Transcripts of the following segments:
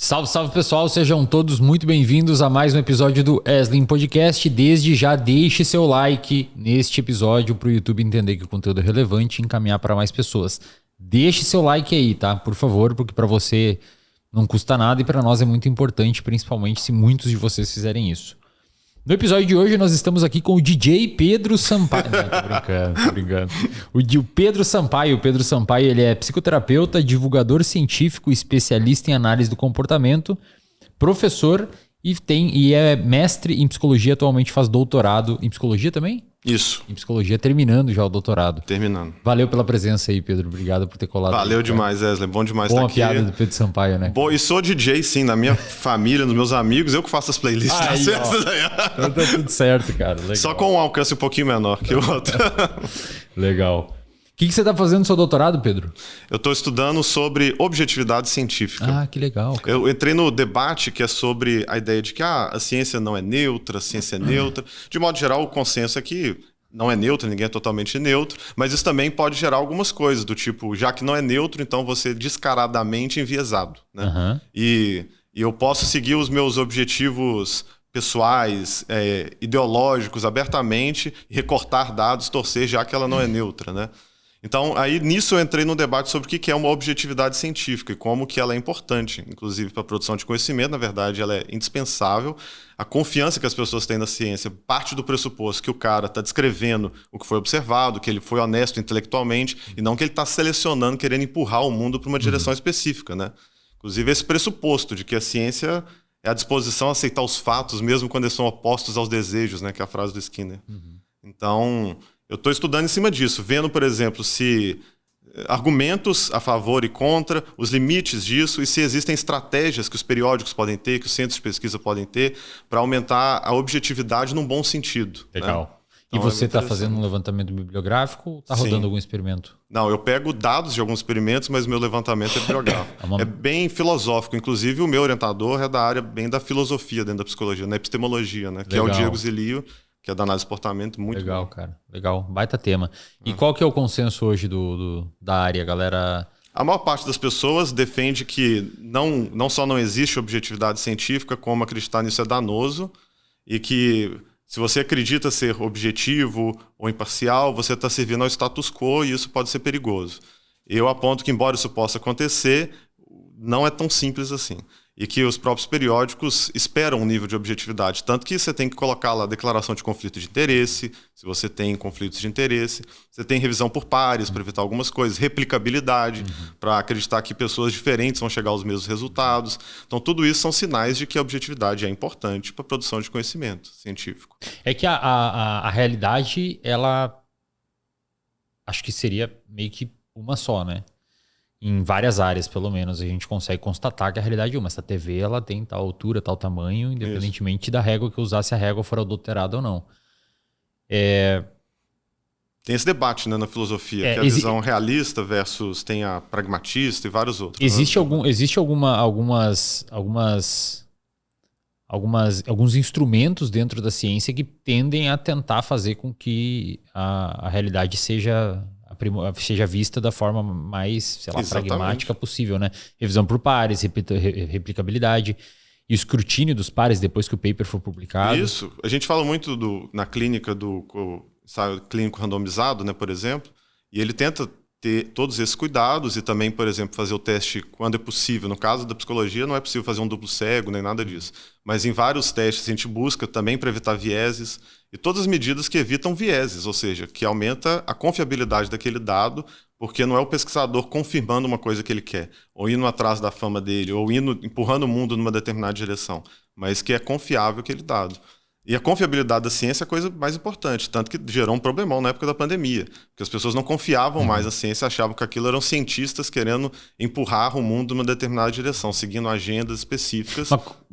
Salve, salve pessoal, sejam todos muito bem-vindos a mais um episódio do Eslim Podcast. Desde já deixe seu like neste episódio para o YouTube entender que o conteúdo é relevante e encaminhar para mais pessoas. Deixe seu like aí, tá? Por favor, porque para você não custa nada e para nós é muito importante, principalmente se muitos de vocês fizerem isso. No episódio de hoje nós estamos aqui com o DJ Pedro Sampaio. Não, tô brincando. O Pedro Sampaio. O Pedro Sampaio, ele é psicoterapeuta, divulgador científico, especialista em análise do comportamento, professor e é mestre em psicologia, atualmente faz doutorado em psicologia também? Isso. Em psicologia, terminando já o doutorado. Terminando. Valeu pela presença aí, Pedro. Obrigado por ter colado. Valeu aí, demais, Wesley. Bom demais estar aqui. Boa piada do Pedro Sampaio, né? Bom, e sou DJ, sim. Na minha família, nos meus amigos, eu que faço as playlists das festas aí. Então tá tudo certo, cara. Legal. Só com um alcance um pouquinho menor que o outro. Legal. O que você tá fazendo no seu doutorado, Pedro? Eu estou estudando sobre objetividade científica. Ah, que legal, cara. Eu entrei no debate que é sobre a ideia de que a ciência não é neutra, a ciência é neutra. De modo geral, o consenso é que não é neutro, ninguém é totalmente neutro, mas isso também pode gerar algumas coisas, do tipo, já que não é neutro, então você é descaradamente enviesado, né? Uhum. E eu posso seguir os meus objetivos pessoais, ideológicos, abertamente, e recortar dados, torcer, já que ela não é neutra, né? Então, aí nisso eu entrei no debate sobre o que é uma objetividade científica e como que ela é importante, inclusive para a produção de conhecimento. Na verdade, ela é indispensável. A confiança que as pessoas têm na ciência parte do pressuposto que o cara está descrevendo o que foi observado, que ele foi honesto intelectualmente, e não que ele está selecionando, querendo empurrar o mundo para uma direção específica, né? Inclusive, esse pressuposto de que a ciência é a disposição a aceitar os fatos, mesmo quando eles são opostos aos desejos, né? Que é a frase do Skinner. Então, eu estou estudando em cima disso, vendo, por exemplo, se argumentos a favor e contra, os limites disso e se existem estratégias que os periódicos podem ter, que os centros de pesquisa podem ter para aumentar a objetividade num bom sentido. Legal. Né? E então, você está fazendo um levantamento bibliográfico ou está rodando algum experimento? Não, eu pego dados de alguns experimentos, mas meu levantamento é bibliográfico. É bem filosófico. Inclusive, o meu orientador é da área bem da filosofia dentro da psicologia, na epistemologia, né? Que é o Diego Zilio, que é da análise de comportamento, muito legal, bom. Cara. Legal, baita tema. E qual que é o consenso hoje da área, galera? A maior parte das pessoas defende que não só não existe objetividade científica, como acreditar nisso é danoso, e que se você acredita ser objetivo ou imparcial, você está servindo ao status quo e isso pode ser perigoso. Eu aponto que, embora isso possa acontecer, não é tão simples assim. E que os próprios periódicos esperam um nível de objetividade. Tanto que você tem que colocar lá a declaração de conflito de interesse, se você tem conflitos de interesse. Você tem revisão por pares para evitar algumas coisas. Replicabilidade, para acreditar que pessoas diferentes vão chegar aos mesmos resultados. Então, tudo isso são sinais de que a objetividade é importante para a produção de conhecimento científico. É que a realidade, ela acho que seria meio que uma só, né? Em várias áreas, pelo menos, a gente consegue constatar que a realidade é uma. Essa TV ela tem tal altura, tal tamanho, independentemente da régua que usar, se a régua for adulterada ou não. Tem esse debate, né, na filosofia, que é a visão realista versus tem a pragmatista e vários outros. Existe alguns instrumentos dentro da ciência que tendem a tentar fazer com que a realidade seja vista da forma mais, sei lá, pragmática possível, né? Revisão por pares, replicabilidade e o escrutínio dos pares depois que o paper for publicado. Isso. A gente fala muito na clínica do ensaio clínico randomizado, né, por exemplo, e ele tenta ter todos esses cuidados e também, por exemplo, fazer o teste quando é possível. No caso da psicologia, não é possível fazer um duplo cego nem nada disso. Mas em vários testes a gente busca também para evitar vieses e todas as medidas que evitam vieses, ou seja, que aumenta a confiabilidade daquele dado, porque não é o pesquisador confirmando uma coisa que ele quer, ou indo atrás da fama dele, ou empurrando o mundo numa determinada direção, mas que é confiável aquele dado. E a confiabilidade da ciência é a coisa mais importante, tanto que gerou um problemão na época da pandemia, porque as pessoas não confiavam mais na ciência, achavam que aquilo eram cientistas querendo empurrar o mundo numa determinada direção, seguindo agendas específicas,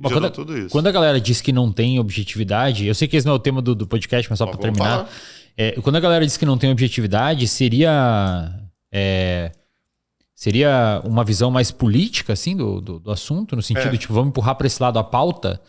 gerou tudo isso. Quando a galera diz que não tem objetividade, eu sei que esse não é o tema do podcast, mas só para terminar, quando a galera diz que não tem objetividade, seria uma visão mais política assim, do assunto, no sentido tipo, vamos empurrar para esse lado a pauta?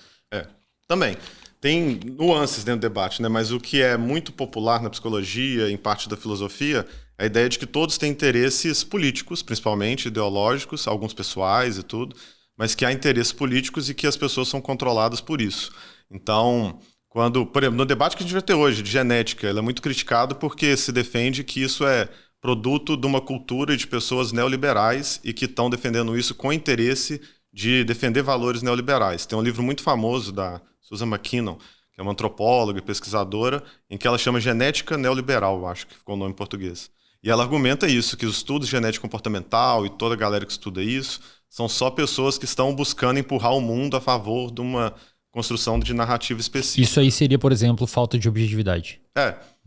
Também. Tem nuances dentro do debate, né? Mas o que é muito popular na psicologia, em parte da filosofia, é a ideia de que todos têm interesses políticos, principalmente ideológicos, alguns pessoais e tudo, mas que há interesses políticos e que as pessoas são controladas por isso. Então, quando, por exemplo, no debate que a gente vai ter hoje de genética, ele é muito criticado porque se defende que isso é produto de uma cultura de pessoas neoliberais e que estão defendendo isso com interesse de defender valores neoliberais. Tem um livro muito famoso da Susan McKinnon, que é uma antropóloga e pesquisadora, em que ela chama Genética Neoliberal, eu acho que ficou o nome em português. E ela argumenta isso, que os estudos de genética comportamental e toda a galera que estuda isso são só pessoas que estão buscando empurrar o mundo a favor de uma construção de narrativa específica. Isso aí seria, por exemplo, falta de objetividade.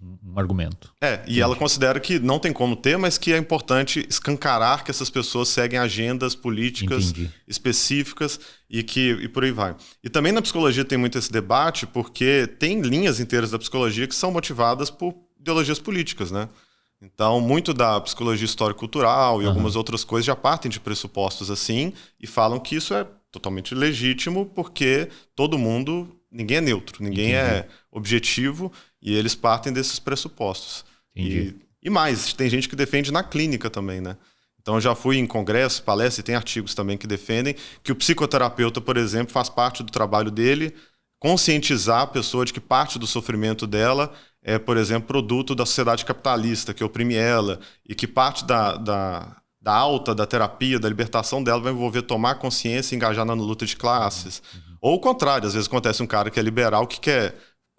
Um argumento. E ela considera que não tem como ter, mas que é importante escancarar que essas pessoas seguem agendas políticas específicas e por aí vai. E também na psicologia tem muito esse debate, porque tem linhas inteiras da psicologia que são motivadas por ideologias políticas, né? Então, muito da psicologia histórico-cultural e algumas outras coisas já partem de pressupostos assim e falam que isso é totalmente legítimo porque todo mundo, ninguém é neutro, ninguém é objetivo e eles partem desses pressupostos. E mais, tem gente que defende na clínica também, né? Então, eu já fui em congressos, palestras, e tem artigos também que defendem que o psicoterapeuta, por exemplo, faz parte do trabalho dele conscientizar a pessoa de que parte do sofrimento dela é, por exemplo, produto da sociedade capitalista que oprime ela e que parte da alta, da terapia, da libertação dela vai envolver tomar consciência e engajar na luta de classes. Ou o contrário, às vezes acontece um cara que é liberal que quer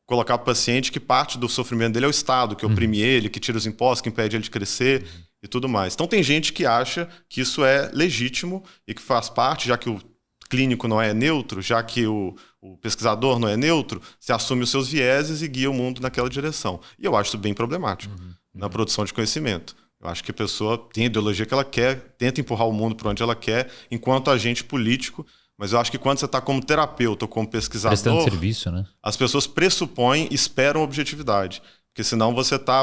colocar para o paciente que parte do sofrimento dele é o Estado, que oprime ele, que tira os impostos, que impede ele de crescer e tudo mais. Então tem gente que acha que isso é legítimo e que faz parte, já que o clínico não é neutro, já que o pesquisador não é neutro, se assume os seus vieses e guia o mundo naquela direção. E eu acho isso bem problemático na produção de conhecimento. Eu acho que a pessoa tem a ideologia que ela quer, tenta empurrar o mundo para onde ela quer, enquanto agente político, mas eu acho que quando você está como terapeuta ou como pesquisador, prestando serviço, né? As pessoas pressupõem, esperam objetividade, porque senão você está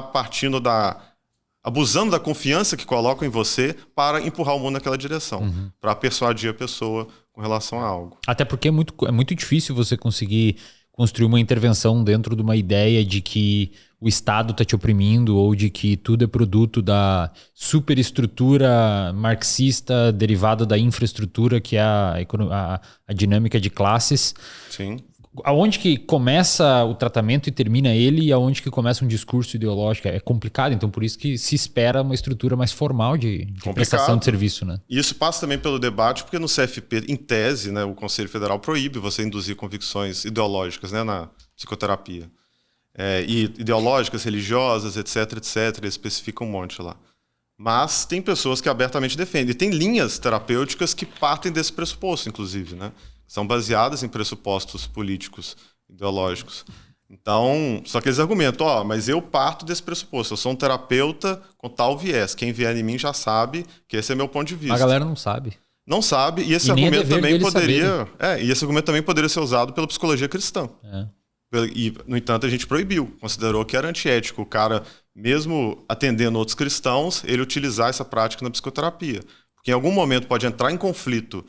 abusando da confiança que colocam em você para empurrar o mundo naquela direção, para persuadir a pessoa com relação a algo. Até porque é muito difícil você conseguir construir uma intervenção dentro de uma ideia de que o Estado está te oprimindo ou de que tudo é produto da superestrutura marxista derivada da infraestrutura que é a dinâmica de classes. Sim. Aonde que começa o tratamento e termina ele e aonde que começa um discurso ideológico? É complicado, então por isso que se espera uma estrutura mais formal de prestação de serviço, né? E isso passa também pelo debate, porque no CFP, em tese, né, o Conselho Federal proíbe você induzir convicções ideológicas, né, na psicoterapia. E ideológicas, religiosas, etc, eles especificam um monte lá. Mas tem pessoas que abertamente defendem. E tem linhas terapêuticas que partem desse pressuposto, inclusive, né? São baseadas em pressupostos políticos, ideológicos. Então, só que eles argumentam, mas eu parto desse pressuposto, eu sou um terapeuta com tal viés, quem vier em mim já sabe que esse é meu ponto de vista. A galera não sabe. Não sabe, e esse argumento também poderia ser usado pela psicologia cristã. E, no entanto, a gente proibiu, considerou que era antiético o cara, mesmo atendendo outros cristãos, ele utilizar essa prática na psicoterapia. Porque em algum momento pode entrar em conflito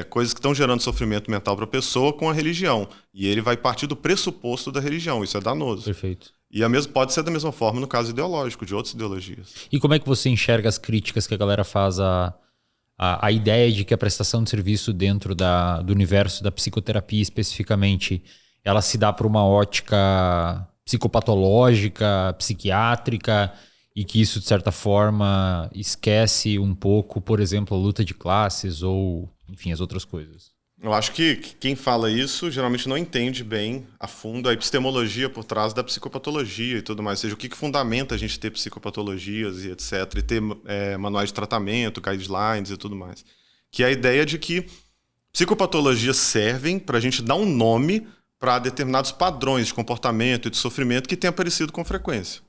coisas que estão gerando sofrimento mental para a pessoa com a religião. E ele vai partir do pressuposto da religião. Isso é danoso. Perfeito. E pode ser da mesma forma no caso ideológico, de outras ideologias. E como é que você enxerga as críticas que a galera faz a ideia de que a prestação de serviço dentro do universo da psicoterapia especificamente, ela se dá por uma ótica psicopatológica, psiquiátrica, e que isso, de certa forma, esquece um pouco, por exemplo, a luta de classes ou, enfim, as outras coisas? Eu acho que quem fala isso geralmente não entende bem a fundo a epistemologia por trás da psicopatologia e tudo mais. Ou seja, o que fundamenta a gente ter psicopatologias e etc. E ter manuais de tratamento, guidelines e tudo mais. Que é a ideia de que psicopatologias servem para a gente dar um nome para determinados padrões de comportamento e de sofrimento que têm aparecido com frequência.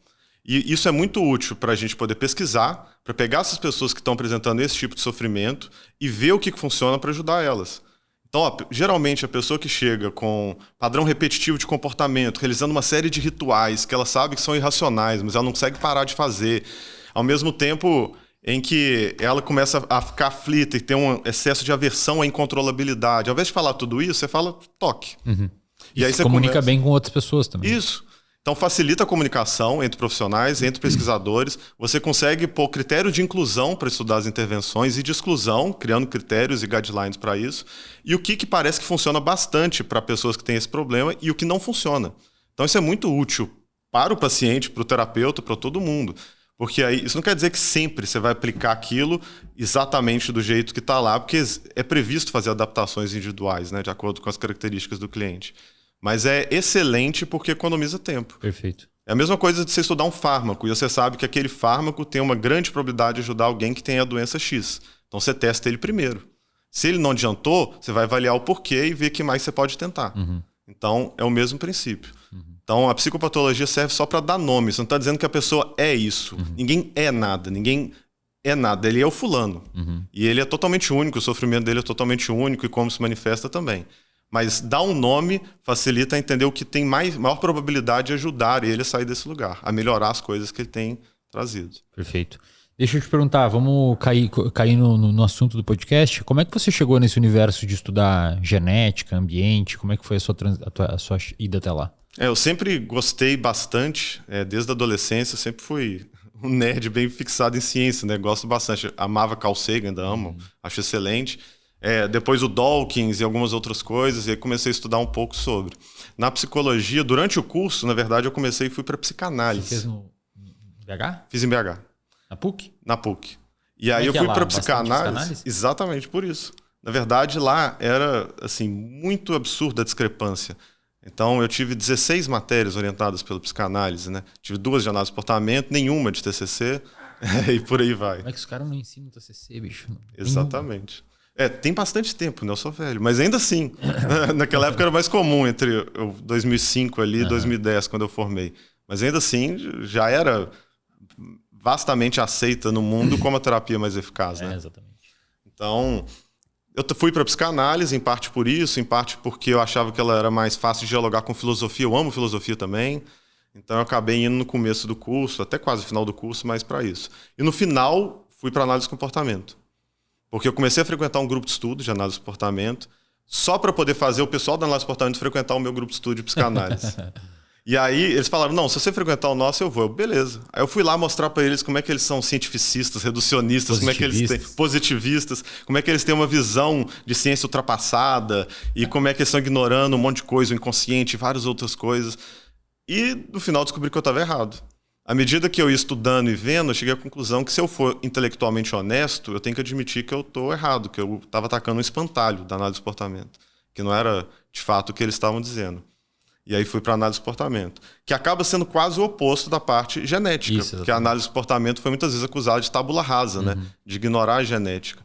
E isso é muito útil para a gente poder pesquisar, para pegar essas pessoas que estão apresentando esse tipo de sofrimento e ver o que funciona para ajudar elas. Então, geralmente, a pessoa que chega com padrão repetitivo de comportamento, realizando uma série de rituais que ela sabe que são irracionais, mas ela não consegue parar de fazer, ao mesmo tempo em que ela começa a ficar aflita e ter um excesso de aversão à incontrolabilidade. Ao invés de falar tudo isso, você fala toque. E aí você comunica bem com outras pessoas também. Isso. Então facilita a comunicação entre profissionais, entre pesquisadores. Você consegue pôr critério de inclusão para estudar as intervenções e de exclusão, criando critérios e guidelines para isso. E o que parece que funciona bastante para pessoas que têm esse problema e o que não funciona. Então isso é muito útil para o paciente, para o terapeuta, para todo mundo. Porque aí, isso não quer dizer que sempre você vai aplicar aquilo exatamente do jeito que está lá, porque é previsto fazer adaptações individuais, né, de acordo com as características do cliente. Mas é excelente porque economiza tempo. Perfeito. É a mesma coisa de você estudar um fármaco e você sabe que aquele fármaco tem uma grande probabilidade de ajudar alguém que tem a doença X. Então você testa ele primeiro. Se ele não adiantou, você vai avaliar o porquê e ver o que mais você pode tentar. Então é o mesmo princípio. Então a psicopatologia serve só para dar nome. Você não está dizendo que a pessoa é isso. Ninguém é nada. Ninguém é nada. Ele é o fulano. E ele é totalmente único. O sofrimento dele é totalmente único e como se manifesta também. Mas dar um nome facilita entender o que tem maior probabilidade de ajudar ele a sair desse lugar, a melhorar as coisas que ele tem trazido. Perfeito. Deixa eu te perguntar, vamos cair no assunto do podcast. Como é que você chegou nesse universo de estudar genética, ambiente? Como é que foi a sua ida até lá? Eu sempre gostei bastante, desde a adolescência, eu sempre fui um nerd bem fixado em ciência, né? Gosto bastante, amava Carl Sagan, ainda amo, acho excelente. Depois o Dawkins e algumas outras coisas, e aí comecei a estudar um pouco sobre. Na psicologia, durante o curso, na verdade, eu comecei e fui para psicanálise. Você fez no BH? Fiz em BH. Na PUC? Na PUC. E aí eu fui para psicanálise exatamente por isso. Na verdade, lá era assim muito absurda a discrepância. Então, eu tive 16 matérias orientadas pela psicanálise, né? Tive 2 de análise de comportamento, nenhuma de TCC, e por aí vai. Como é que os caras não ensinam TCC, bicho? Exatamente. Tem bastante tempo, né? Eu sou velho, mas ainda assim, naquela época era mais comum, entre 2005 ali e 2010, quando eu formei. Mas ainda assim, já era vastamente aceita no mundo como a terapia mais eficaz, né? Exatamente. Então, eu fui para psicanálise, em parte por isso, em parte porque eu achava que ela era mais fácil de dialogar com filosofia. Eu amo filosofia também. Então, eu acabei indo no começo do curso, até quase o final do curso, mais para isso. E no final, fui para análise de comportamento. Porque eu comecei a frequentar um grupo de estudo de análise de comportamento, só para poder fazer o pessoal da análise de comportamento frequentar o meu grupo de estudo de psicanálise. E aí eles falaram, não, se você frequentar o nosso, eu vou. Eu, beleza. Aí eu fui lá mostrar para eles como é que eles são cientificistas, reducionistas, como é que eles têm positivistas, como é que eles têm uma visão de ciência ultrapassada e como é que eles estão ignorando um monte de coisa, o inconsciente e várias outras coisas. E no final descobri que eu estava errado. À medida que eu ia estudando e vendo, eu cheguei à conclusão que se eu for intelectualmente honesto, eu tenho que admitir que eu estou errado, que eu estava atacando um espantalho da análise de comportamento, que não era de fato o que eles estavam dizendo. E aí fui para a análise de comportamento, que acaba sendo quase o oposto da parte genética, porque a análise de comportamento foi muitas vezes acusada de tábula rasa, né? De ignorar a genética.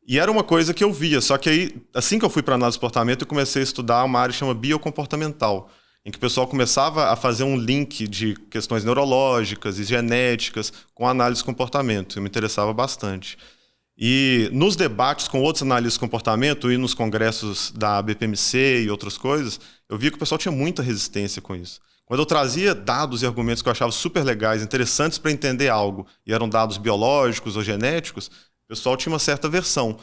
E era uma coisa que eu via, só que aí, assim que eu fui para a análise de comportamento, eu comecei a estudar uma área que chama biocomportamental, em que o pessoal começava a fazer um link de questões neurológicas e genéticas com a análise de comportamento. Eu me interessava bastante. E nos debates com outros analistas de comportamento e nos congressos da BPMC e outras coisas, eu via que o pessoal tinha muita resistência com isso. Quando eu trazia dados e argumentos que eu achava super legais, interessantes para entender algo, e eram dados biológicos ou genéticos, o pessoal tinha uma certa aversão.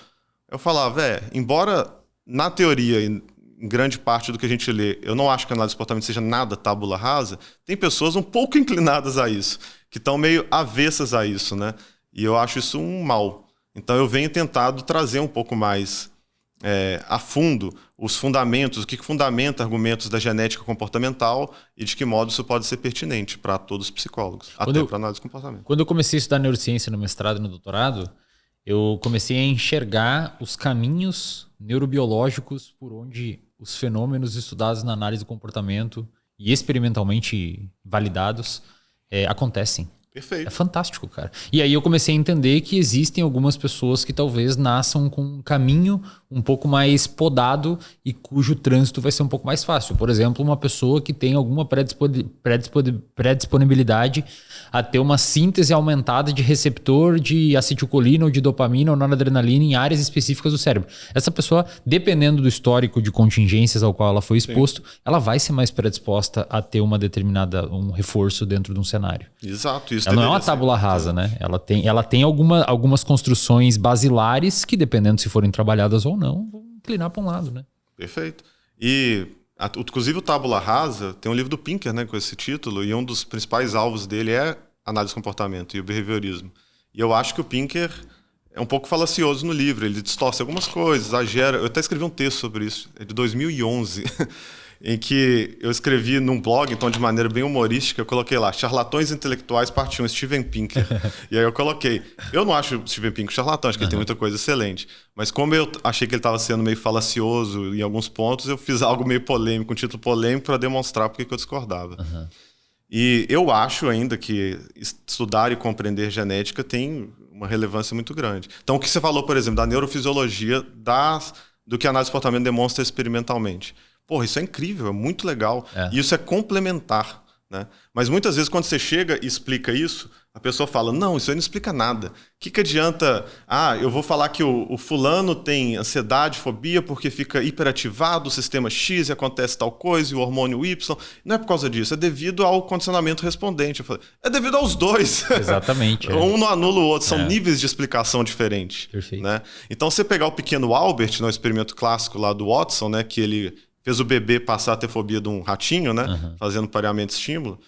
Eu falava, embora na teoria, em grande parte do que a gente lê, eu não acho que a análise de comportamento seja nada tábula rasa, tem pessoas um pouco inclinadas a isso, que estão meio avessas a isso, né? E eu acho isso um mal. Então eu venho tentado trazer um pouco mais a fundo os fundamentos, o que fundamenta argumentos da genética comportamental e de que modo isso pode ser pertinente para todos os psicólogos, até para análise de comportamento. Quando eu comecei a estudar neurociência no mestrado e no doutorado, eu comecei a enxergar os caminhos neurobiológicos por onde os fenômenos estudados na análise do comportamento e experimentalmente validados acontecem. Perfeito. É fantástico, cara. E aí eu comecei a entender que existem algumas pessoas que talvez nasçam com um caminho um pouco mais podado e cujo trânsito vai ser um pouco mais fácil. Por exemplo, uma pessoa que tem alguma predisponibilidade a ter uma síntese aumentada de receptor de acetilcolina ou de dopamina ou noradrenalina em áreas específicas do cérebro. Essa pessoa, dependendo do histórico de contingências ao qual ela foi exposto, ela vai ser mais predisposta a ter um reforço dentro de um cenário. Exato. Ela não é uma tábula rasa, né? Ela tem algumas construções basilares que, dependendo se forem trabalhadas ou não, vão inclinar para um lado, né? Perfeito. E Inclusive o Tábula Rasa tem um livro do Pinker, né, com esse título, e um dos principais alvos dele é análise do comportamento e o behaviorismo. E eu acho que o Pinker é um pouco falacioso no livro, ele distorce algumas coisas, exagera. Eu até escrevi um texto sobre isso, é de 2011, em que eu escrevi num blog, então de maneira bem humorística, eu coloquei lá, Charlatões Intelectuais, parte 1, Steven Pinker. E aí eu coloquei, eu não acho o Steven Pinker charlatão, acho que ele tem muita coisa excelente, mas como eu achei que ele estava sendo meio falacioso em alguns pontos, eu fiz algo meio polêmico, um título polêmico para demonstrar porque que eu discordava. E eu acho ainda que estudar e compreender genética tem uma relevância muito grande. Então o que você falou, por exemplo, da neurofisiologia do que a análise de comportamento demonstra experimentalmente. Porra, isso é incrível, é muito legal. E isso é complementar, né? Mas muitas vezes quando você chega e explica isso, a pessoa fala, não, isso aí não explica nada. O que adianta? Eu vou falar que o fulano tem ansiedade, fobia, porque fica hiperativado o sistema X e acontece tal coisa, e o hormônio Y. Não é por causa disso, é devido ao condicionamento respondente. Eu falei, é devido aos dois. Exatamente. Um não anula o outro, são níveis de explicação diferentes. Perfeito. Né? Então, você pegar o pequeno Albert, no experimento clássico lá do Watson, né, que ele fez o bebê passar a ter fobia de um ratinho, né, fazendo pareamento estímulo.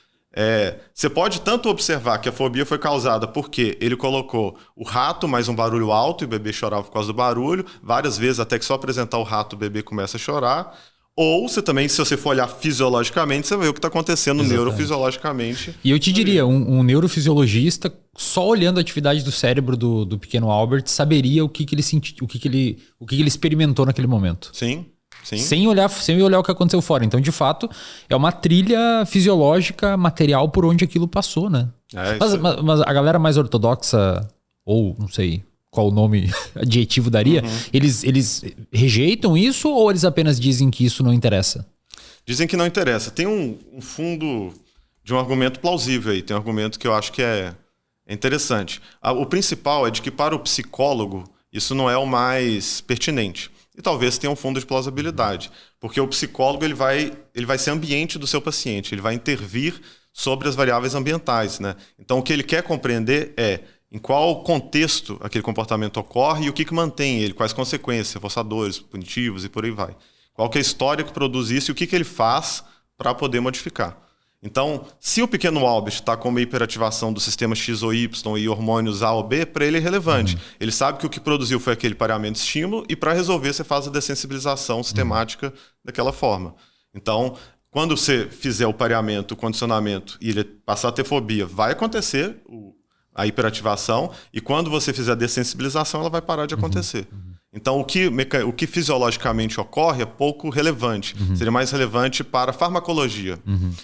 Você pode tanto observar que a fobia foi causada porque ele colocou o rato mais um barulho alto e o bebê chorava por causa do barulho, várias vezes até que só apresentar o rato o bebê começa a chorar. Ou você também, se você for olhar fisiologicamente, você vai ver o que está acontecendo neurofisiologicamente. E eu te diria, um neurofisiologista, só olhando a atividade do cérebro do pequeno Albert, saberia o que ele sentiu, o que ele experimentou naquele momento. Sim. Sim. Sem olhar o que aconteceu fora. Então, de fato, é uma trilha fisiológica, material por onde aquilo passou, né? Mas a galera mais ortodoxa, ou não sei qual o nome adjetivo daria, eles rejeitam isso ou eles apenas dizem que isso não interessa? Dizem que não interessa. Tem um fundo de um argumento plausível aí. Tem um argumento que eu acho que é interessante. O principal é de que para o psicólogo isso não é o mais pertinente. E talvez tenha um fundo de plausibilidade. Porque o psicólogo ele vai ser ambiente do seu paciente, ele vai intervir sobre as variáveis ambientais. Né? Então, o que ele quer compreender é em qual contexto aquele comportamento ocorre e o que mantém ele, quais consequências, reforçadores, punitivos e por aí vai. Qual que é a história que produz isso e o que ele faz para poder modificar. Então, se o pequeno Albert está com uma hiperativação do sistema X ou Y e hormônios A ou B, para ele é relevante. Ele sabe que o que produziu foi aquele pareamento estímulo e para resolver você faz a dessensibilização sistemática daquela forma. Então, quando você fizer o pareamento, o condicionamento e ele passar a ter fobia, vai acontecer a hiperativação e quando você fizer a dessensibilização, ela vai parar de acontecer. Então, o que fisiologicamente ocorre é pouco relevante. Seria mais relevante para a farmacologia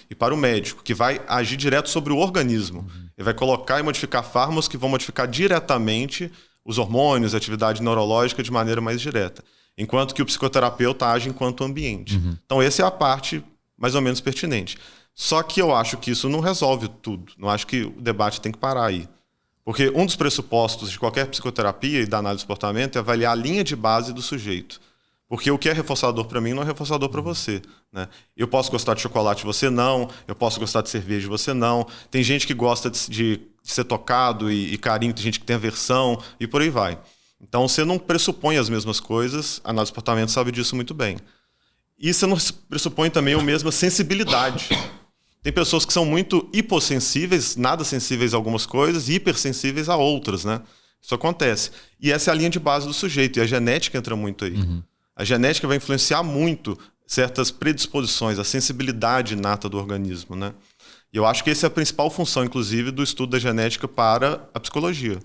e para o médico, que vai agir direto sobre o organismo. Ele vai colocar e modificar fármacos que vão modificar diretamente os hormônios, a atividade neurológica de maneira mais direta. Enquanto que o psicoterapeuta age enquanto ambiente. Então, essa é a parte mais ou menos pertinente. Só que eu acho que isso não resolve tudo. Não acho que o debate tem que parar aí. Porque um dos pressupostos de qualquer psicoterapia e da análise do comportamento é avaliar a linha de base do sujeito. Porque o que é reforçador para mim não é reforçador para você. Né? Eu posso gostar de chocolate, você não. Eu posso gostar de cerveja, você não. Tem gente que gosta de ser tocado e carinho, tem gente que tem aversão e por aí vai. Então você não pressupõe as mesmas coisas, a análise do comportamento sabe disso muito bem. E você não pressupõe também a mesma sensibilidade. Tem pessoas que são muito hipossensíveis, nada sensíveis a algumas coisas, e hipersensíveis a outras, né? Isso acontece. E essa é a linha de base do sujeito, e a genética entra muito aí. A genética vai influenciar muito certas predisposições, a sensibilidade inata do organismo, né? E eu acho que essa é a principal função, inclusive, do estudo da genética para a psicologia.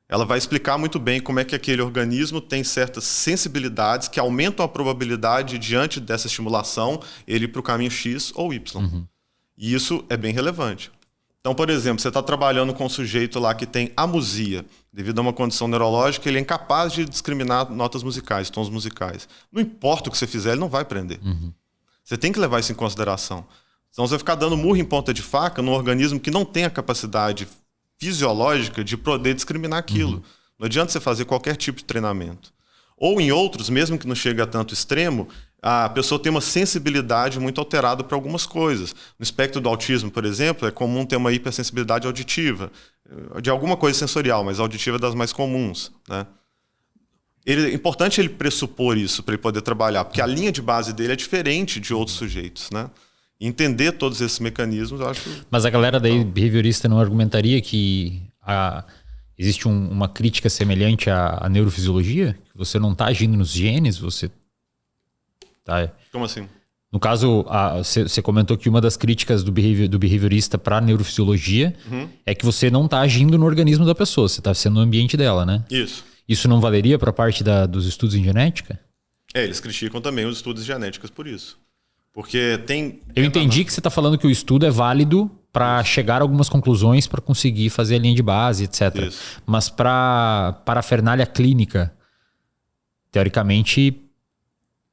Ela vai explicar muito bem como é que aquele organismo tem certas sensibilidades que aumentam a probabilidade, diante dessa estimulação, ele ir para o caminho X ou Y. E isso é bem relevante. Então, por exemplo, você está trabalhando com um sujeito lá que tem amusia. Devido a uma condição neurológica, ele é incapaz de discriminar notas musicais, tons musicais. Não importa o que você fizer, ele não vai aprender. Você tem que levar isso em consideração. Senão você vai ficar dando murro em ponta de faca num organismo que não tem a capacidade fisiológica de poder discriminar aquilo. Não adianta você fazer qualquer tipo de treinamento. Ou em outros, mesmo que não chegue a tanto extremo, a pessoa tem uma sensibilidade muito alterada para algumas coisas. No espectro do autismo, por exemplo, é comum ter uma hipersensibilidade auditiva, de alguma coisa sensorial, mas auditiva é das mais comuns. Né? É importante ele pressupor isso para ele poder trabalhar, porque a linha de base dele é diferente de outros sujeitos, né? Entender todos esses mecanismos, eu acho... Mas a galera daí behaviorista não argumentaria que existe uma crítica semelhante à neurofisiologia? Que você não está agindo nos genes, você tá... Como assim? No caso, você comentou que uma das críticas do behaviorista para a neurofisiologia é que você não está agindo no organismo da pessoa, você está sendo no ambiente dela, né? Isso. Isso não valeria para a parte dos estudos em genética? Eles criticam também os estudos genéticos por isso. Porque tem... Eu entendi que você está falando que o estudo é válido para chegar a algumas conclusões para conseguir fazer a linha de base, etc. Isso. Mas para parafernália clínica, teoricamente,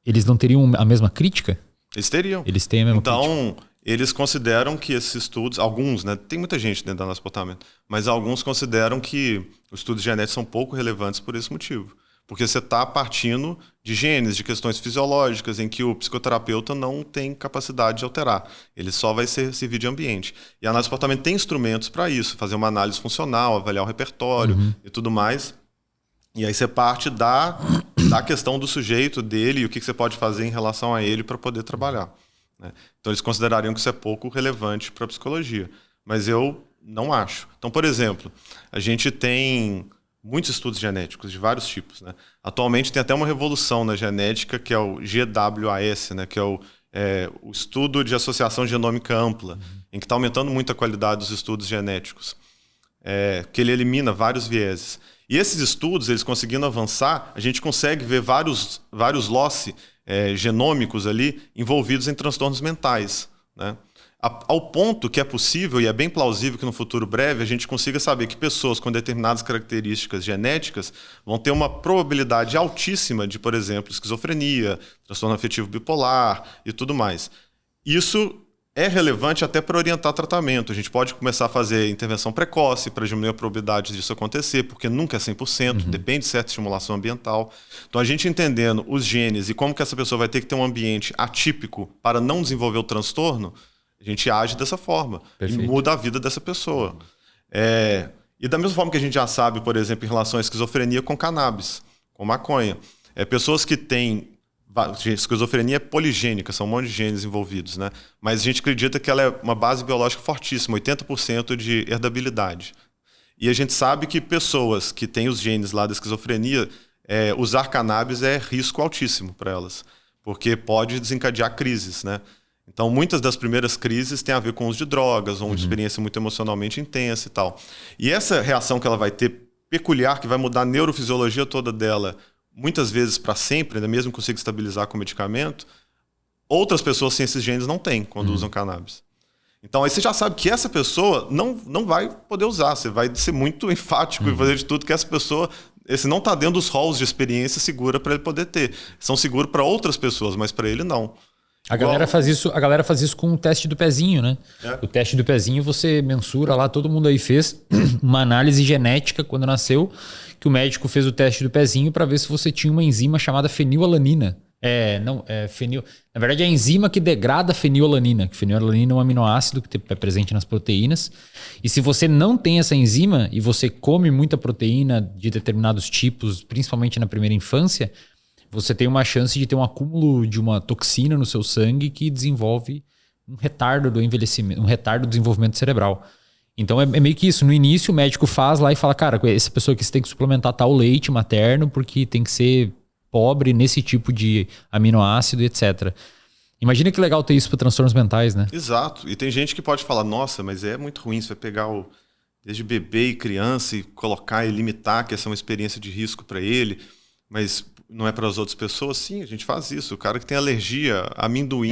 eles não teriam a mesma crítica? Eles teriam. Eles têm a mesma crítica. Então, eles consideram que esses estudos, alguns, né? Tem muita gente dentro do nosso comportamento, mas alguns consideram que os estudos genéticos são pouco relevantes por esse motivo. Porque você está partindo de genes, de questões fisiológicas, em que o psicoterapeuta não tem capacidade de alterar. Ele só vai servir de ambiente. E a análise de comportamento tem instrumentos para isso, fazer uma análise funcional, avaliar o repertório e tudo mais. E aí você parte da questão do sujeito, dele, e o que você pode fazer em relação a ele para poder trabalhar, né? Então eles considerariam que isso é pouco relevante para a psicologia. Mas eu não acho. Então, por exemplo, a gente tem muitos estudos genéticos de vários tipos, né? Atualmente tem até uma revolução na genética, que é o GWAS, né? Que é o estudo de associação genômica ampla, em que está aumentando muito a qualidade dos estudos genéticos, que ele elimina vários vieses. E esses estudos, eles conseguindo avançar, a gente consegue ver vários loss genômicos ali envolvidos em transtornos mentais, né? Ao ponto que é possível, e é bem plausível que no futuro breve, a gente consiga saber que pessoas com determinadas características genéticas vão ter uma probabilidade altíssima de, por exemplo, esquizofrenia, transtorno afetivo bipolar e tudo mais. Isso é relevante até para orientar tratamento. A gente pode começar a fazer intervenção precoce para diminuir a probabilidade disso acontecer, porque nunca é 100%, depende de certa estimulação ambiental. Então, a gente entendendo os genes e como que essa pessoa vai ter que ter um ambiente atípico para não desenvolver o transtorno, a gente age dessa forma. Perfeito. E muda a vida dessa pessoa. E da mesma forma que a gente já sabe, por exemplo, em relação à esquizofrenia com cannabis, com maconha. Pessoas que têm... Esquizofrenia é poligênica, são um monte de genes envolvidos, né? Mas a gente acredita que ela é uma base biológica fortíssima, 80% de herdabilidade. E a gente sabe que pessoas que têm os genes lá da esquizofrenia, usar cannabis é risco altíssimo para elas, porque pode desencadear crises, né? Então, muitas das primeiras crises têm a ver com o uso de drogas, ou uma experiência muito emocionalmente intensa e tal. E essa reação que ela vai ter peculiar, que vai mudar a neurofisiologia toda dela, muitas vezes para sempre, ainda mesmo que consiga estabilizar com medicamento, outras pessoas sem esses genes não têm quando usam cannabis. Então, aí você já sabe que essa pessoa não vai poder usar. Você vai ser muito enfático e fazer de tudo que essa pessoa... Esse não está dentro dos halls de experiência segura para ele poder ter. São seguros para outras pessoas, mas para ele não. A galera faz isso com o teste do pezinho, né? O teste do pezinho você mensura lá, todo mundo aí fez uma análise genética quando nasceu, que o médico fez o teste do pezinho para ver se você tinha uma enzima chamada fenilalanina. Na verdade, é a enzima que degrada a fenilalanina, que fenilalanina é um aminoácido que é presente nas proteínas. E se você não tem essa enzima e você come muita proteína de determinados tipos, principalmente na primeira infância, você tem uma chance de ter um acúmulo de uma toxina no seu sangue que desenvolve um retardo do envelhecimento, um retardo do desenvolvimento cerebral. Então é meio que isso. No início o médico faz lá e fala, cara, essa pessoa aqui você tem que suplementar tal leite materno porque tem que ser pobre nesse tipo de aminoácido, etc. Imagina que legal ter isso para transtornos mentais, né? Exato. E tem gente que pode falar, nossa, mas é muito ruim, você vai pegar desde bebê e criança e colocar e limitar que essa é uma experiência de risco para ele, mas... não é para as outras pessoas? Sim, a gente faz isso. O cara que tem alergia a amendoim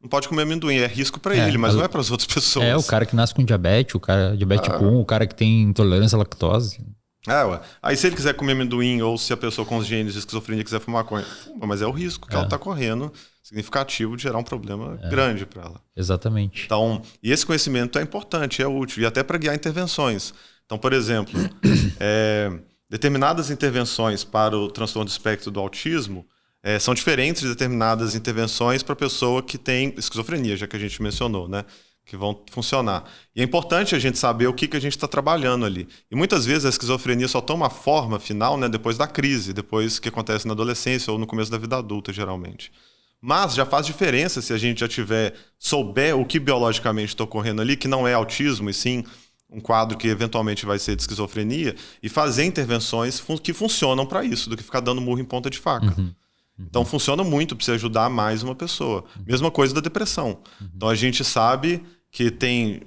não pode comer amendoim. É risco para ele, mas não é para as outras pessoas. O cara que nasce com diabetes, o cara diabetes tipo 1, o cara que tem intolerância à lactose. Aí se ele quiser comer amendoim ou se a pessoa com os genes de esquizofrenia quiser fumar maconha, fuma, mas é o risco que ela está correndo significativo de gerar um problema grande para ela. Exatamente. Então, e esse conhecimento é importante, é útil, e até para guiar intervenções. Então, por exemplo... determinadas intervenções para o transtorno do espectro do autismo são diferentes de determinadas intervenções para a pessoa que tem esquizofrenia, já que a gente mencionou, né? que vão funcionar. E é importante a gente saber o que a gente está trabalhando ali. E muitas vezes a esquizofrenia só toma forma final, né, depois da crise, depois que acontece na adolescência ou no começo da vida adulta, geralmente. Mas já faz diferença se a gente já souber o que biologicamente está ocorrendo ali, que não é autismo, e sim um quadro que eventualmente vai ser de esquizofrenia, e fazer intervenções que funcionam para isso, do que ficar dando murro em ponta de faca. Então funciona muito para você ajudar mais uma pessoa. Mesma coisa da depressão. Então a gente sabe que tem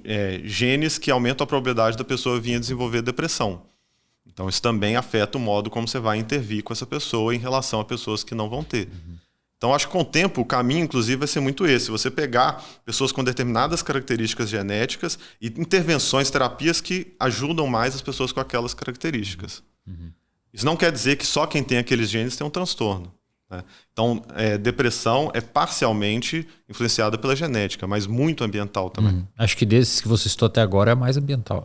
genes que aumentam a probabilidade da pessoa vir a desenvolver depressão. Então isso também afeta o modo como você vai intervir com essa pessoa em relação a pessoas que não vão ter. Então acho que com o tempo o caminho, inclusive, vai ser muito esse. Você pegar pessoas com determinadas características genéticas e intervenções, terapias que ajudam mais as pessoas com aquelas características. Isso não quer dizer que só quem tem aqueles genes tem um transtorno, né? Então, depressão é parcialmente influenciada pela genética, mas muito ambiental também. Acho que desses que você citou até agora é mais ambiental.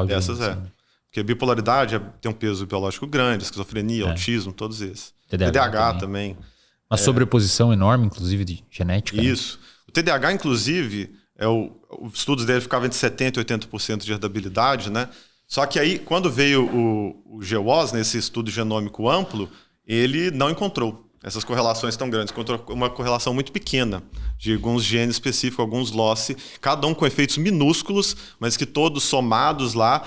Essas assim, né? Porque bipolaridade tem um peso biológico grande, esquizofrenia, autismo, todos esses. TDAH também. Uma sobreposição enorme, inclusive, de genética. Isso. Né? O TDAH, inclusive, os estudos dele ficavam entre 70% e 80% de herdabilidade, né? Só que aí, quando veio o GWAS, nesse estudo genômico amplo, ele não encontrou essas correlações tão grandes. Encontrou uma correlação muito pequena de alguns genes específicos, alguns loss, cada um com efeitos minúsculos, mas que todos somados lá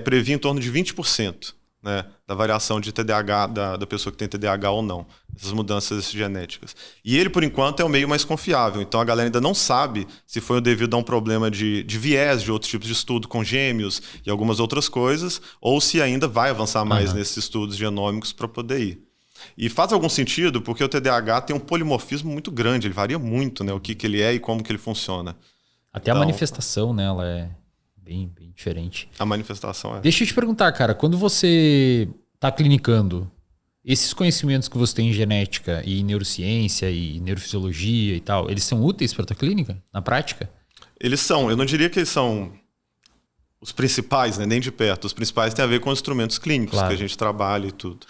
previam em torno de 20%. Né, da variação de TDAH da pessoa que tem TDAH ou não, essas mudanças genéticas. E ele, por enquanto, é o meio mais confiável. Então, a galera ainda não sabe se foi devido a um problema de viés de outros tipos de estudo com gêmeos e algumas outras coisas, ou se ainda vai avançar mais nesses estudos genômicos para poder ir. E faz algum sentido, porque o TDAH tem um polimorfismo muito grande, ele varia muito, né, o que ele é e como que ele funciona. Até então, a manifestação, né, ela é bem diferente. A manifestação Deixa eu te perguntar, cara, quando você está clinicando, esses conhecimentos que você tem em genética e em neurociência e neurofisiologia e tal, eles são úteis para a tua clínica, na prática? Eles são. Eu não diria que eles são os principais, né? Nem de perto. Os principais têm a ver com instrumentos clínicos, claro, que a gente trabalha e tudo.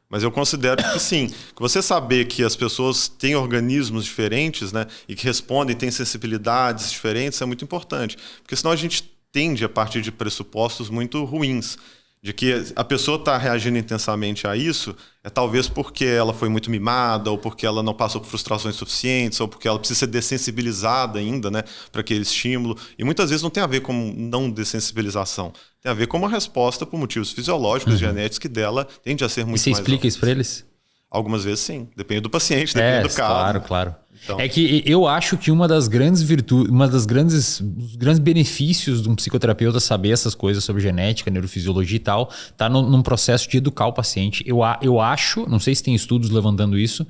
Mas eu considero que sim. Que você saber que as pessoas têm organismos diferentes, né, e que respondem, têm sensibilidades diferentes, é muito importante. Porque senão a gente tende a partir de pressupostos muito ruins, de que a pessoa está reagindo intensamente a isso, talvez porque ela foi muito mimada, ou porque ela não passou por frustrações suficientes, ou porque ela precisa ser dessensibilizada ainda, né, para aquele estímulo. E muitas vezes não tem a ver com não dessensibilização, tem a ver com uma resposta por motivos fisiológicos, genéticos, que dela tende a ser muito mais... E você explica isso para eles? Algumas vezes sim, depende do paciente, depende do caso. Claro. Então. É que eu acho que uma das grandes virtudes, os grandes benefícios de um psicoterapeuta saber essas coisas sobre genética, neurofisiologia e tal, tá num processo de educar o paciente. Eu acho, não sei se tem estudos levantando isso,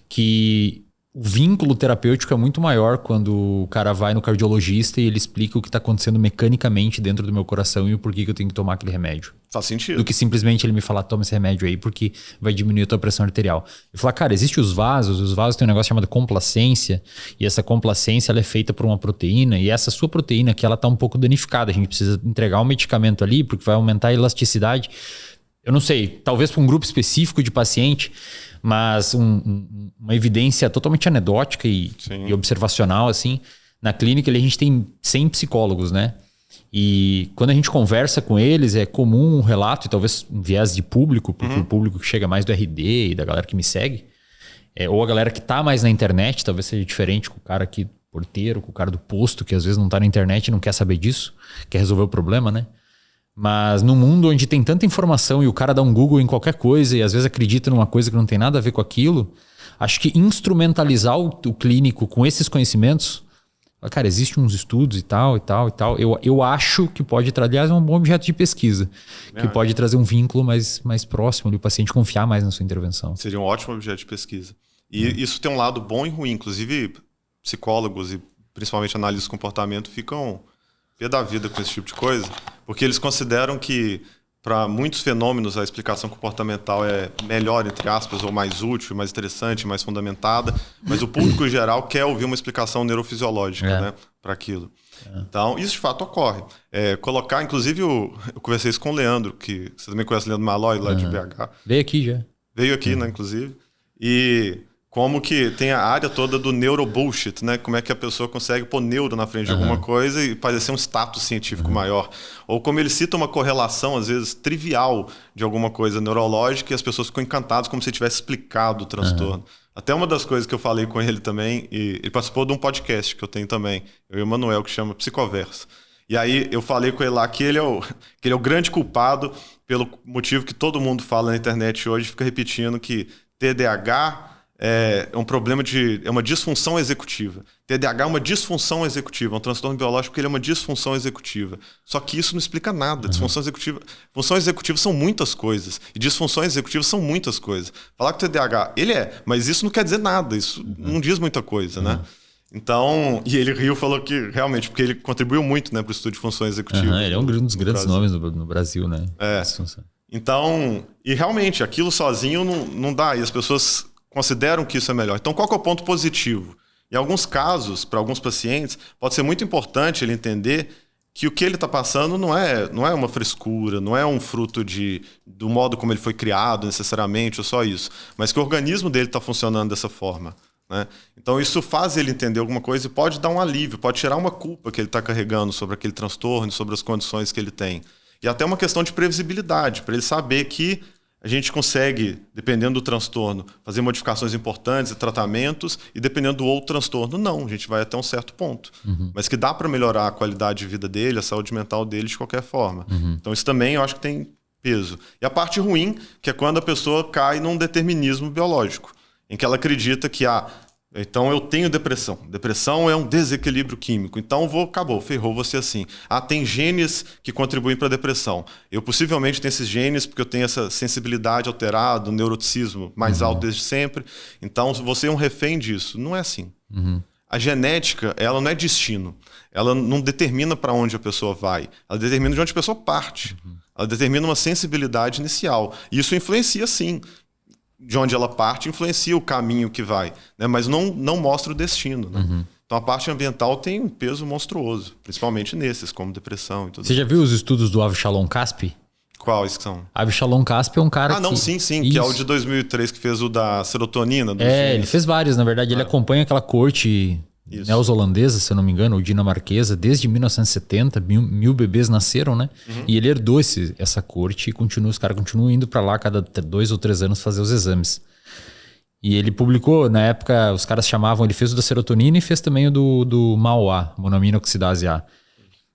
que o vínculo terapêutico é muito maior quando o cara vai no cardiologista e ele explica o que está acontecendo mecanicamente dentro do meu coração e o porquê que eu tenho que tomar aquele remédio. Faz sentido. Do que simplesmente ele me falar, toma esse remédio aí porque vai diminuir a tua pressão arterial. Eu falar, cara, existem os vasos têm um negócio chamado complacência, e essa complacência ela é feita por uma proteína, e essa sua proteína aqui ela está um pouco danificada, a gente precisa entregar um medicamento ali porque vai aumentar a elasticidade. Eu não sei, talvez para um grupo específico de paciente, mas uma evidência totalmente anedótica e observacional, assim. Na clínica a gente tem 100 psicólogos, né? E quando a gente conversa com eles, é comum um relato, e talvez um viés de público, porque o público que chega mais do RD e da galera que me segue, ou a galera que tá mais na internet, talvez seja diferente com o cara aqui, porteiro, com o cara do posto, que às vezes não tá na internet e não quer saber disso, quer resolver o problema, né? Mas no mundo onde tem tanta informação e o cara dá um Google em qualquer coisa e às vezes acredita numa coisa que não tem nada a ver com aquilo, acho que instrumentalizar o clínico com esses conhecimentos, cara, existem uns estudos e tal. Eu acho que pode trazer, aliás, é um bom objeto de pesquisa, que pode trazer um vínculo mais próximo, o paciente confiar mais na sua intervenção. Seria um ótimo objeto de pesquisa. E isso tem um lado bom e ruim. Inclusive, psicólogos e principalmente análises de comportamento ficam pé da vida com esse tipo de coisa, porque eles consideram que para muitos fenômenos a explicação comportamental é melhor, entre aspas, ou mais útil, mais interessante, mais fundamentada, mas o público em geral quer ouvir uma explicação neurofisiológica, né, para aquilo. Então, isso de fato ocorre. Colocar, inclusive, eu conversei isso com o Leandro, que você também conhece o Leandro Malloy, lá de BH. Veio aqui já. Veio aqui, né, inclusive. E como que tem a área toda do neurobullshit, né? Como é que a pessoa consegue pôr neuro na frente de alguma coisa e parecer um status científico maior. Ou como ele cita uma correlação, às vezes, trivial de alguma coisa neurológica e as pessoas ficam encantadas como se ele tivesse explicado o transtorno. Até uma das coisas que eu falei com ele também, e ele participou de um podcast que eu tenho também, eu e o Manuel, que chama Psicoverso. E aí eu falei com ele lá que ele é o grande culpado pelo motivo que todo mundo fala na internet hoje, fica repetindo que TDAH é um problema é uma disfunção executiva. TDAH é uma disfunção executiva, é um transtorno biológico porque ele é uma disfunção executiva. Só que isso não explica nada. Função executiva são muitas coisas. E disfunções executivas são muitas coisas. Falar que o TDAH, ele mas isso não quer dizer nada. Isso não diz muita coisa, né? Então, e ele riu, falou que realmente, porque ele contribuiu muito, né, para o estudo de funções executivas. Ele é um dos grandes nomes no Brasil, né? Então, e realmente, aquilo sozinho não dá. E as pessoas consideram que isso é melhor. Então, qual que é o ponto positivo? Em alguns casos, para alguns pacientes, pode ser muito importante ele entender que o que ele está passando não é uma frescura, não é um fruto do modo como ele foi criado necessariamente, ou só isso, mas que o organismo dele está funcionando dessa forma. Né? Então, isso faz ele entender alguma coisa e pode dar um alívio, pode tirar uma culpa que ele está carregando sobre aquele transtorno, sobre as condições que ele tem. E até uma questão de previsibilidade, para ele saber que a gente consegue, dependendo do transtorno, fazer modificações importantes e tratamentos, e dependendo do outro transtorno, não. A gente vai até um certo ponto. Mas que dá para melhorar a qualidade de vida dele, a saúde mental dele de qualquer forma. Então isso também eu acho que tem peso. E a parte ruim, que é quando a pessoa cai num determinismo biológico, em que ela acredita que, então eu tenho depressão. Depressão é um desequilíbrio químico. Então acabou, ferrou você assim. tem genes que contribuem para a depressão. Eu possivelmente tenho esses genes porque eu tenho essa sensibilidade alterada, um neuroticismo mais alto desde sempre. Então você é um refém disso. Não é assim. A genética, ela não é destino. Ela não determina para onde a pessoa vai. Ela determina de onde a pessoa parte. Ela determina uma sensibilidade inicial. E isso influencia, sim. De onde ela parte, influencia o caminho que vai, né? Mas não mostra o destino. Né? Então a parte ambiental tem um peso monstruoso, principalmente nesses, como depressão e tudo. Você já viu os estudos do Avshalom Caspi? Quais que são? Avshalom Caspi é um cara sim, que é o de 2003, que fez o da serotonina. Ele fez vários, na verdade. Ele acompanha aquela corte neozelandesa, se eu não me engano, ou dinamarquesa, desde 1970, mil bebês nasceram, né? E ele herdou essa corte e os caras continuam indo para lá cada 2 ou 3 anos fazer os exames. E ele publicou, na época, os caras chamavam, ele fez o da serotonina e fez também o do MAO-A, monoamina oxidase A.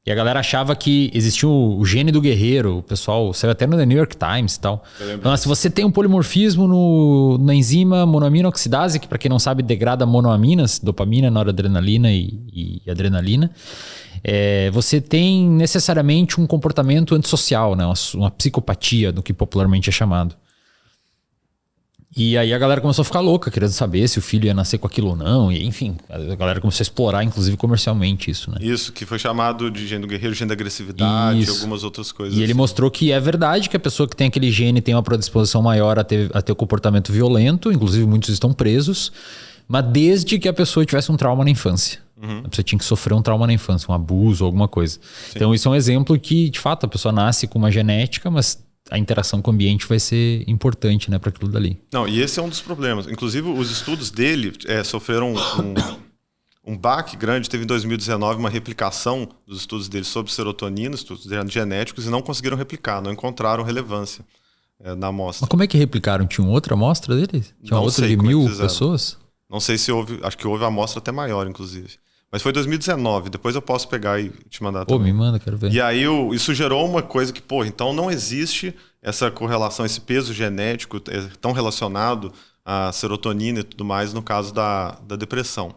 E a galera achava que existia o gene do guerreiro, o pessoal saiu até no The New York Times e tal. Então, se você tem um polimorfismo na enzima monoamina oxidase, que para quem não sabe degrada monoaminas, dopamina, noradrenalina e adrenalina, você tem necessariamente um comportamento antissocial, né? Uma psicopatia, do que popularmente é chamado. E aí a galera começou a ficar louca, querendo saber se o filho ia nascer com aquilo ou não. E enfim, a galera começou a explorar, inclusive comercialmente, isso, né? Isso, que foi chamado de gene do guerreiro, gene da agressividade, e algumas outras coisas. E ele mostrou que é verdade que a pessoa que tem aquele gene tem uma predisposição maior a ter o comportamento violento, inclusive muitos estão presos, mas desde que a pessoa tivesse um trauma na infância. A pessoa tinha que sofrer um trauma na infância, um abuso, alguma coisa. Sim. Então isso é um exemplo que, de fato, a pessoa nasce com uma genética, mas a interação com o ambiente vai ser importante, né, para aquilo dali. Não, e esse é um dos problemas. Inclusive, os estudos dele sofreram um baque grande. Teve em 2019 uma replicação dos estudos dele sobre serotonina, estudos genéticos, e não conseguiram replicar, não encontraram relevância na amostra. Mas como é que replicaram? Tinha outra amostra deles? Tinha uma outra de 1.000 pessoas? Não sei se houve, acho que houve a amostra até maior, inclusive. Mas foi 2019, depois eu posso pegar e te mandar também. Me manda, quero ver. E aí isso gerou uma coisa que, então não existe essa correlação, esse peso genético tão relacionado à serotonina e tudo mais no caso da depressão.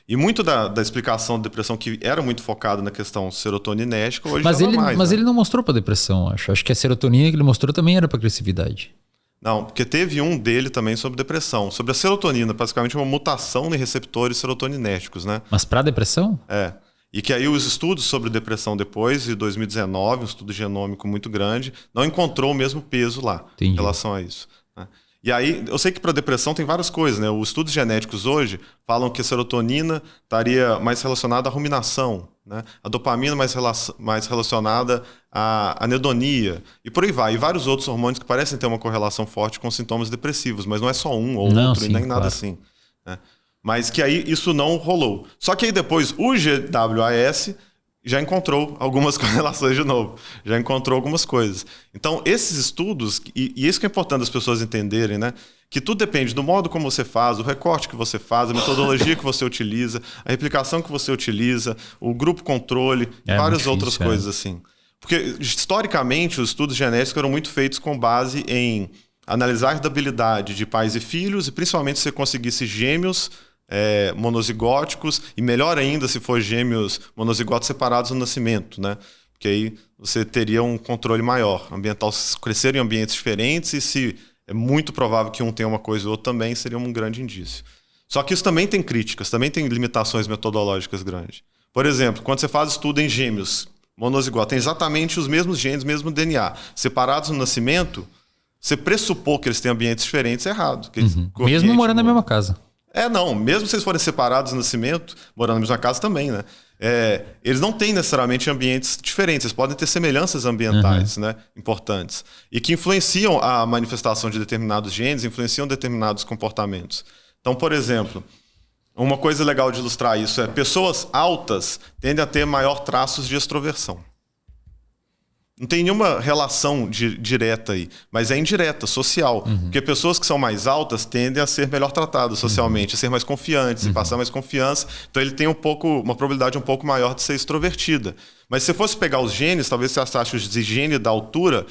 E muito da explicação da depressão, que era muito focada na questão serotoninética, hoje já não mais. Mas ele não mostrou para depressão, acho. Acho que a serotonina que ele mostrou também era para agressividade. Não, porque teve um dele também sobre depressão. Sobre a serotonina, basicamente uma mutação em receptores serotoninérgicos, né? Mas para depressão? E que aí os estudos sobre depressão depois, de 2019, um estudo genômico muito grande, não encontrou o mesmo peso lá. Entendi. Em relação a isso. Né? E aí, eu sei que para depressão tem várias coisas, né? Os estudos genéticos hoje falam que a serotonina estaria mais relacionada à ruminação, né? A dopamina mais relacionada à anedonia, e por aí vai. E vários outros hormônios que parecem ter uma correlação forte com sintomas depressivos, mas não é só um ou outro, e nem nada assim. né? Mas que aí isso não rolou. Só que aí depois o GWAS já encontrou algumas correlações de novo, já encontrou algumas coisas. Então, esses estudos, e isso que é importante as pessoas entenderem, né? Que tudo depende do modo como você faz, o recorte que você faz, a metodologia que você utiliza, a replicação que você utiliza, o grupo controle, várias outras coisas assim. Porque, historicamente, os estudos genéticos eram muito feitos com base em analisar a herdabilidade de pais e filhos, e principalmente se você conseguisse gêmeos monozigóticos, e melhor ainda se for gêmeos monozigóticos separados no nascimento, né? Porque aí você teria um controle maior ambiental, crescer em ambientes diferentes, e se é muito provável que um tenha uma coisa e o outro também, seria um grande indício. Só que isso também tem críticas, também tem limitações metodológicas grandes. Por exemplo, quando você faz estudo em gêmeos monozigóticos, tem exatamente os mesmos genes, mesmo DNA, separados no nascimento, você pressupor que eles têm ambientes diferentes é errado. Mesmo morando na mesma casa. Não, mesmo se eles forem separados no nascimento, morando na mesma casa também, né? Eles não têm necessariamente ambientes diferentes, eles podem ter semelhanças ambientais, né, importantes, e que influenciam a manifestação de determinados genes, influenciam determinados comportamentos. Então, por exemplo, uma coisa legal de ilustrar isso é pessoas altas tendem a ter maior traços de extroversão. Não tem nenhuma relação direta aí, mas é indireta, social. Porque pessoas que são mais altas tendem a ser melhor tratadas socialmente, a ser mais confiantes, a passar mais confiança. Então ele tem uma probabilidade um pouco maior de ser extrovertida. Mas se você fosse pegar os genes, talvez você achasse de gene da altura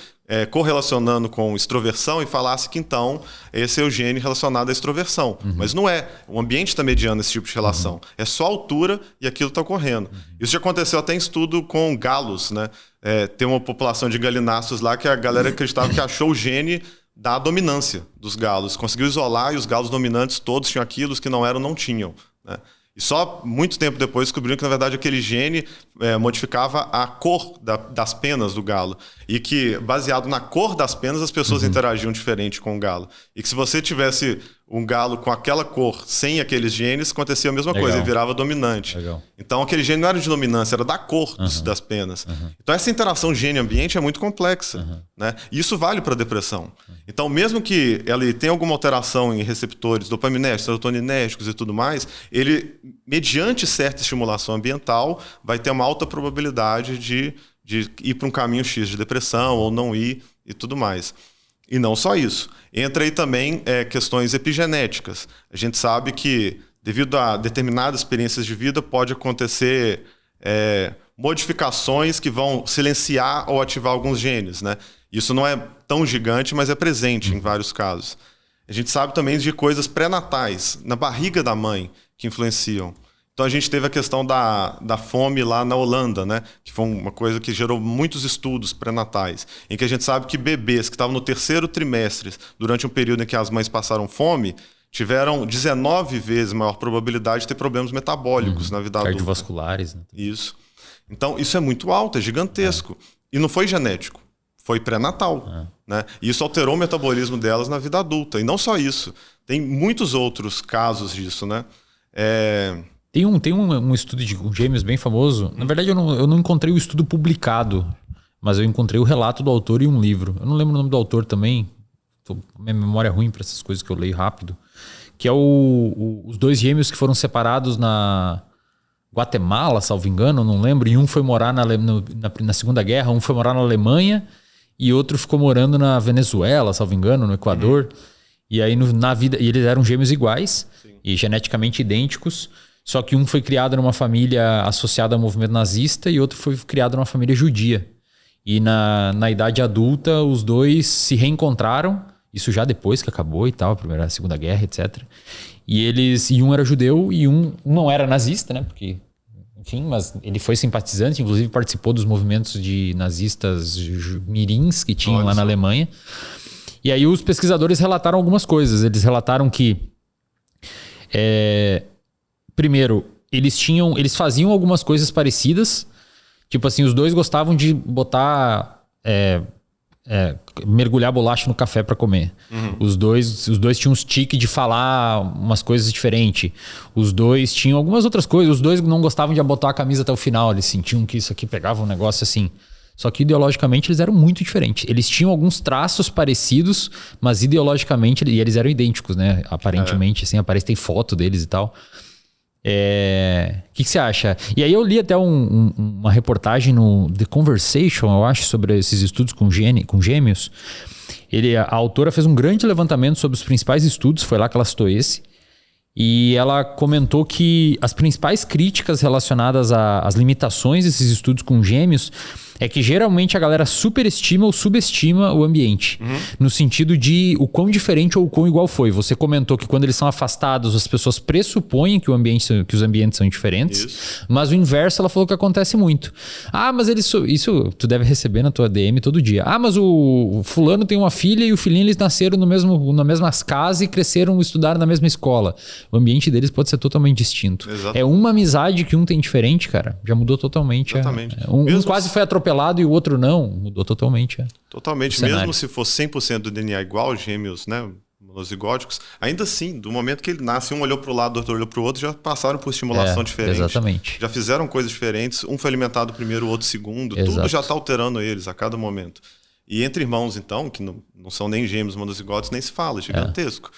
correlacionando com extroversão e falasse que então esse é o gene relacionado à extroversão. Mas não é. O ambiente está mediando esse tipo de relação. É só a altura e aquilo está ocorrendo. Isso já aconteceu até em estudo com galos, né? Tem uma população de galináceos lá que a galera acreditava que achou o gene da dominância dos galos. Conseguiu isolar e os galos dominantes todos tinham aquilo, os que não eram não tinham, né? E só muito tempo depois descobriram que, na verdade, aquele gene modificava a cor das penas do galo. E que, baseado na cor das penas, as pessoas interagiam diferente com o galo. E que se você tivesse um galo com aquela cor sem aqueles genes, acontecia a mesma coisa, ele virava dominante. Então, aquele gene não era de dominância, era da cor das penas. Então, essa interação gene-ambiente é muito complexa, né? E isso vale para a depressão. Então, mesmo que ele tenha alguma alteração em receptores dopaminérgicos, serotoninérgicos e tudo mais, ele, mediante certa estimulação ambiental, vai ter uma alta probabilidade de ir para um caminho X de depressão ou não ir e tudo mais. E não só isso. Entra aí também questões epigenéticas. A gente sabe que, devido a determinadas experiências de vida, pode acontecer modificações que vão silenciar ou ativar alguns genes, né? Isso não é tão gigante, mas é presente em vários casos. A gente sabe também de coisas pré-natais, na barriga da mãe, que influenciam. Então a gente teve a questão da fome lá na Holanda, né? Que foi uma coisa que gerou muitos estudos pré-natais, em que a gente sabe que bebês que estavam no 3º trimestre, durante um período em que as mães passaram fome, tiveram 19 vezes maior probabilidade de ter problemas metabólicos na vida adulta. Cardiovasculares, né? Isso. Então isso é muito alto, é gigantesco. E não foi genético, foi pré-natal, né? E isso alterou o metabolismo delas na vida adulta. E não só isso, tem muitos outros casos disso, né? Tem um estudo de gêmeos bem famoso. Na verdade, eu não encontrei o estudo publicado, mas eu encontrei o relato do autor em um livro. Eu não lembro o nome do autor também. Minha memória é ruim para essas coisas que eu leio rápido. Que é os 2 gêmeos que foram separados na Guatemala, salvo engano, não lembro. E um foi morar na Segunda Guerra, um foi morar na Alemanha e outro ficou morando na Venezuela, salvo engano, no Equador. E aí na vida, e eles eram gêmeos iguais e geneticamente idênticos. Só que um foi criado numa família associada ao movimento nazista e outro foi criado numa família judia. E na idade adulta, os 2 se reencontraram, isso já depois que acabou e tal, a Segunda Guerra, etc. E um era judeu e um não era nazista, né? Porque, enfim, mas ele foi simpatizante, inclusive participou dos movimentos de nazistas mirins que tinham lá na Alemanha. E aí os pesquisadores relataram algumas coisas. Eles relataram que... Primeiro, eles faziam algumas coisas parecidas. Tipo assim, os 2 gostavam de botar... mergulhar bolacha no café para comer. Os dois tinham uns tiques de falar umas coisas diferentes. Os 2 tinham algumas outras coisas. Os 2 não gostavam de botar a camisa até o final. Eles sentiam que isso aqui pegava um negócio assim, Só que ideologicamente eles eram muito diferentes. Eles tinham alguns traços parecidos, mas ideologicamente e eles eram idênticos, né? Aparentemente, assim, tem foto deles e tal. O que você acha? E aí eu li até uma reportagem no The Conversation, eu acho, sobre esses estudos com gêmeos. A autora fez um grande levantamento sobre os principais estudos, foi lá que ela citou esse. E ela comentou que as principais críticas relacionadas às limitações desses estudos com gêmeos é que geralmente a galera superestima ou subestima o ambiente. No sentido de o quão diferente ou o quão igual foi. Você comentou que quando eles são afastados, as pessoas pressupõem que os ambientes são diferentes. Isso. Mas o inverso, ela falou que acontece muito. Mas isso tu deve receber na tua DM todo dia. Mas o fulano tem uma filha e o filhinho eles nasceram na mesma casa e cresceram, estudaram na mesma escola. O ambiente deles pode ser totalmente distinto. Exatamente. É uma amizade que um tem diferente, cara. Já mudou totalmente. Exatamente. Um quase foi atropelado e o outro não, mudou totalmente. Totalmente, mesmo se for 100% do DNA igual, gêmeos, né, monozigóticos, ainda assim, do momento que ele nasce, um olhou para o lado, o outro olhou para o outro, já passaram por estimulação diferente. Exatamente. Já fizeram coisas diferentes, um foi alimentado primeiro, o outro segundo, Exato. Tudo já está alterando eles a cada momento. E entre irmãos, então, que não são nem gêmeos monozigóticos, nem se fala, gigantesco.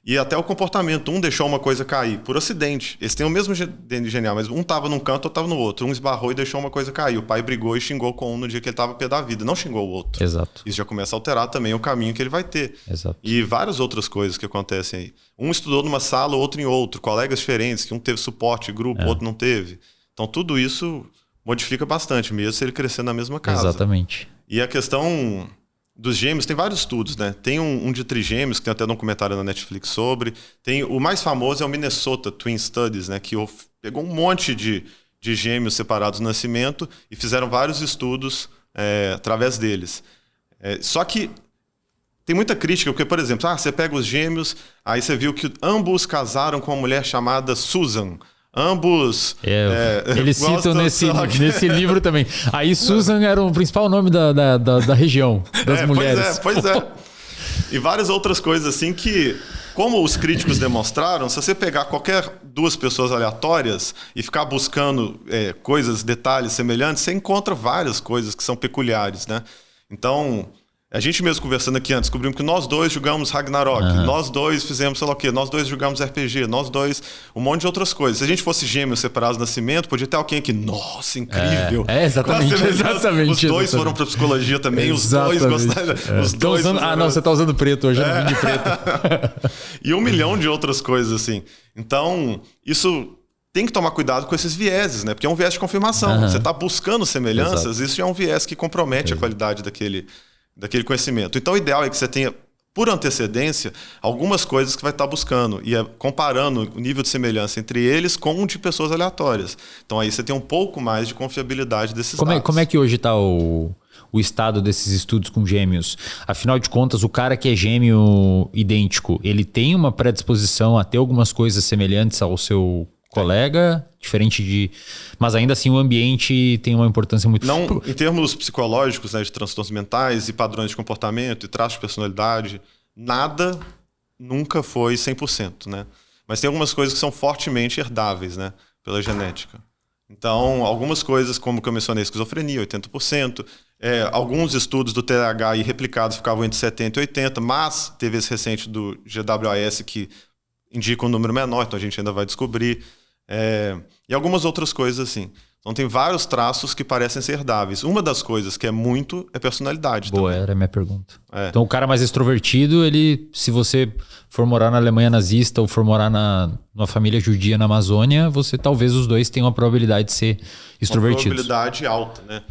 E até o comportamento, um deixou uma coisa cair por acidente. Eles têm o mesmo DNA, mas um estava num canto, outro estava no outro. Um esbarrou e deixou uma coisa cair. O pai brigou e xingou com um no dia que ele estava pé da vida. Não xingou o outro. Exato. Isso já começa a alterar também o caminho que ele vai ter. Exato. E várias outras coisas que acontecem aí. Um estudou numa sala, outro em outro. Colegas diferentes, que um teve suporte, grupo, outro não teve. Então tudo isso modifica bastante, mesmo se ele crescer na mesma casa. Exatamente. E a questão dos gêmeos, tem vários estudos, né? Tem um de trigêmeos, que tem até um documentário na Netflix sobre. O mais famoso é o Minnesota Twin Studies, né? Que pegou um monte de gêmeos separados no nascimento e fizeram vários estudos através deles. Só que tem muita crítica, porque, por exemplo, você pega os gêmeos, aí você viu que ambos casaram com uma mulher chamada Susan. Ambos... eles citam nesse livro também. Aí Susan era o principal nome da região, das mulheres. Pois é. E várias outras coisas assim que, como os críticos demonstraram, se você pegar qualquer duas pessoas aleatórias e ficar buscando detalhes semelhantes, você encontra várias coisas que são peculiares, né? Então... A gente mesmo conversando aqui antes, descobrimos que nós dois jogamos Ragnarok, nós dois fizemos sei lá o quê, nós dois jogamos RPG, nós dois, um monte de outras coisas. Se a gente fosse gêmeos separados no nascimento, podia ter alguém aqui, nossa, incrível. Exatamente. Os dois foram para psicologia também, os dois gostaram. Os dois não, você tá usando preto hoje, eu não vim de preto. E 1 milhão de outras coisas, assim. Então, isso... Tem que tomar cuidado com esses vieses, né? Porque é um viés de confirmação. Você está buscando semelhanças, isso já é um viés que compromete a qualidade daquele conhecimento. Então, o ideal é que você tenha, por antecedência, algumas coisas que vai estar buscando e comparando o nível de semelhança entre eles com o de pessoas aleatórias. Então, aí você tem um pouco mais de confiabilidade desses dados. Como é que hoje está o estado desses estudos com gêmeos? Afinal de contas, o cara que é gêmeo idêntico, ele tem uma predisposição a ter algumas coisas semelhantes ao seu colega, diferente mas ainda assim o ambiente tem uma importância muito... Não, em termos psicológicos, né, de transtornos mentais e padrões de comportamento e traços de personalidade, nada nunca foi 100%, né? Mas tem algumas coisas que são fortemente herdáveis, né, pela genética. Então, algumas coisas, como que eu mencionei, esquizofrenia, 80%, alguns estudos do TDAH replicados ficavam entre 70% e 80%, mas teve esse recente do GWAS que indica um número menor, então a gente ainda vai descobrir. E algumas outras coisas assim. Então tem vários traços que parecem ser herdáveis. Uma das coisas que é personalidade. Boa, também. Era a minha pergunta. Então o cara mais extrovertido, se você for morar na Alemanha nazista ou for morar numa família judia na Amazônia, talvez os dois tenham a probabilidade de ser extrovertidos. Uma probabilidade alta, né?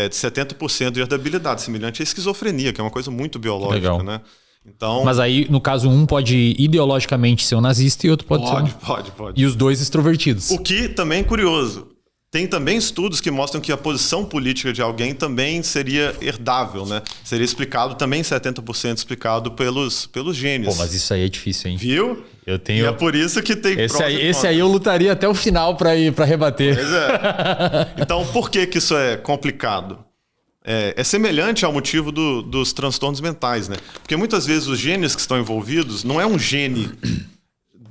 De 70% de herdabilidade, semelhante à esquizofrenia, que é uma coisa muito biológica. Legal. Né? Então, mas aí, no caso, um pode ideologicamente ser um nazista e outro pode ser Pode. E os dois extrovertidos. O que também é curioso. Tem também estudos que mostram que a posição política de alguém também seria herdável, né? Seria explicado, também 70% explicado pelos genes. Pô, mas isso aí é difícil, hein? Viu? Eu tenho... E é por isso que tem... Esse aí eu lutaria até o final para rebater. Pois é. Então, por que isso é complicado? É semelhante ao motivo dos transtornos mentais, né? Porque muitas vezes os genes que estão envolvidos não é um gene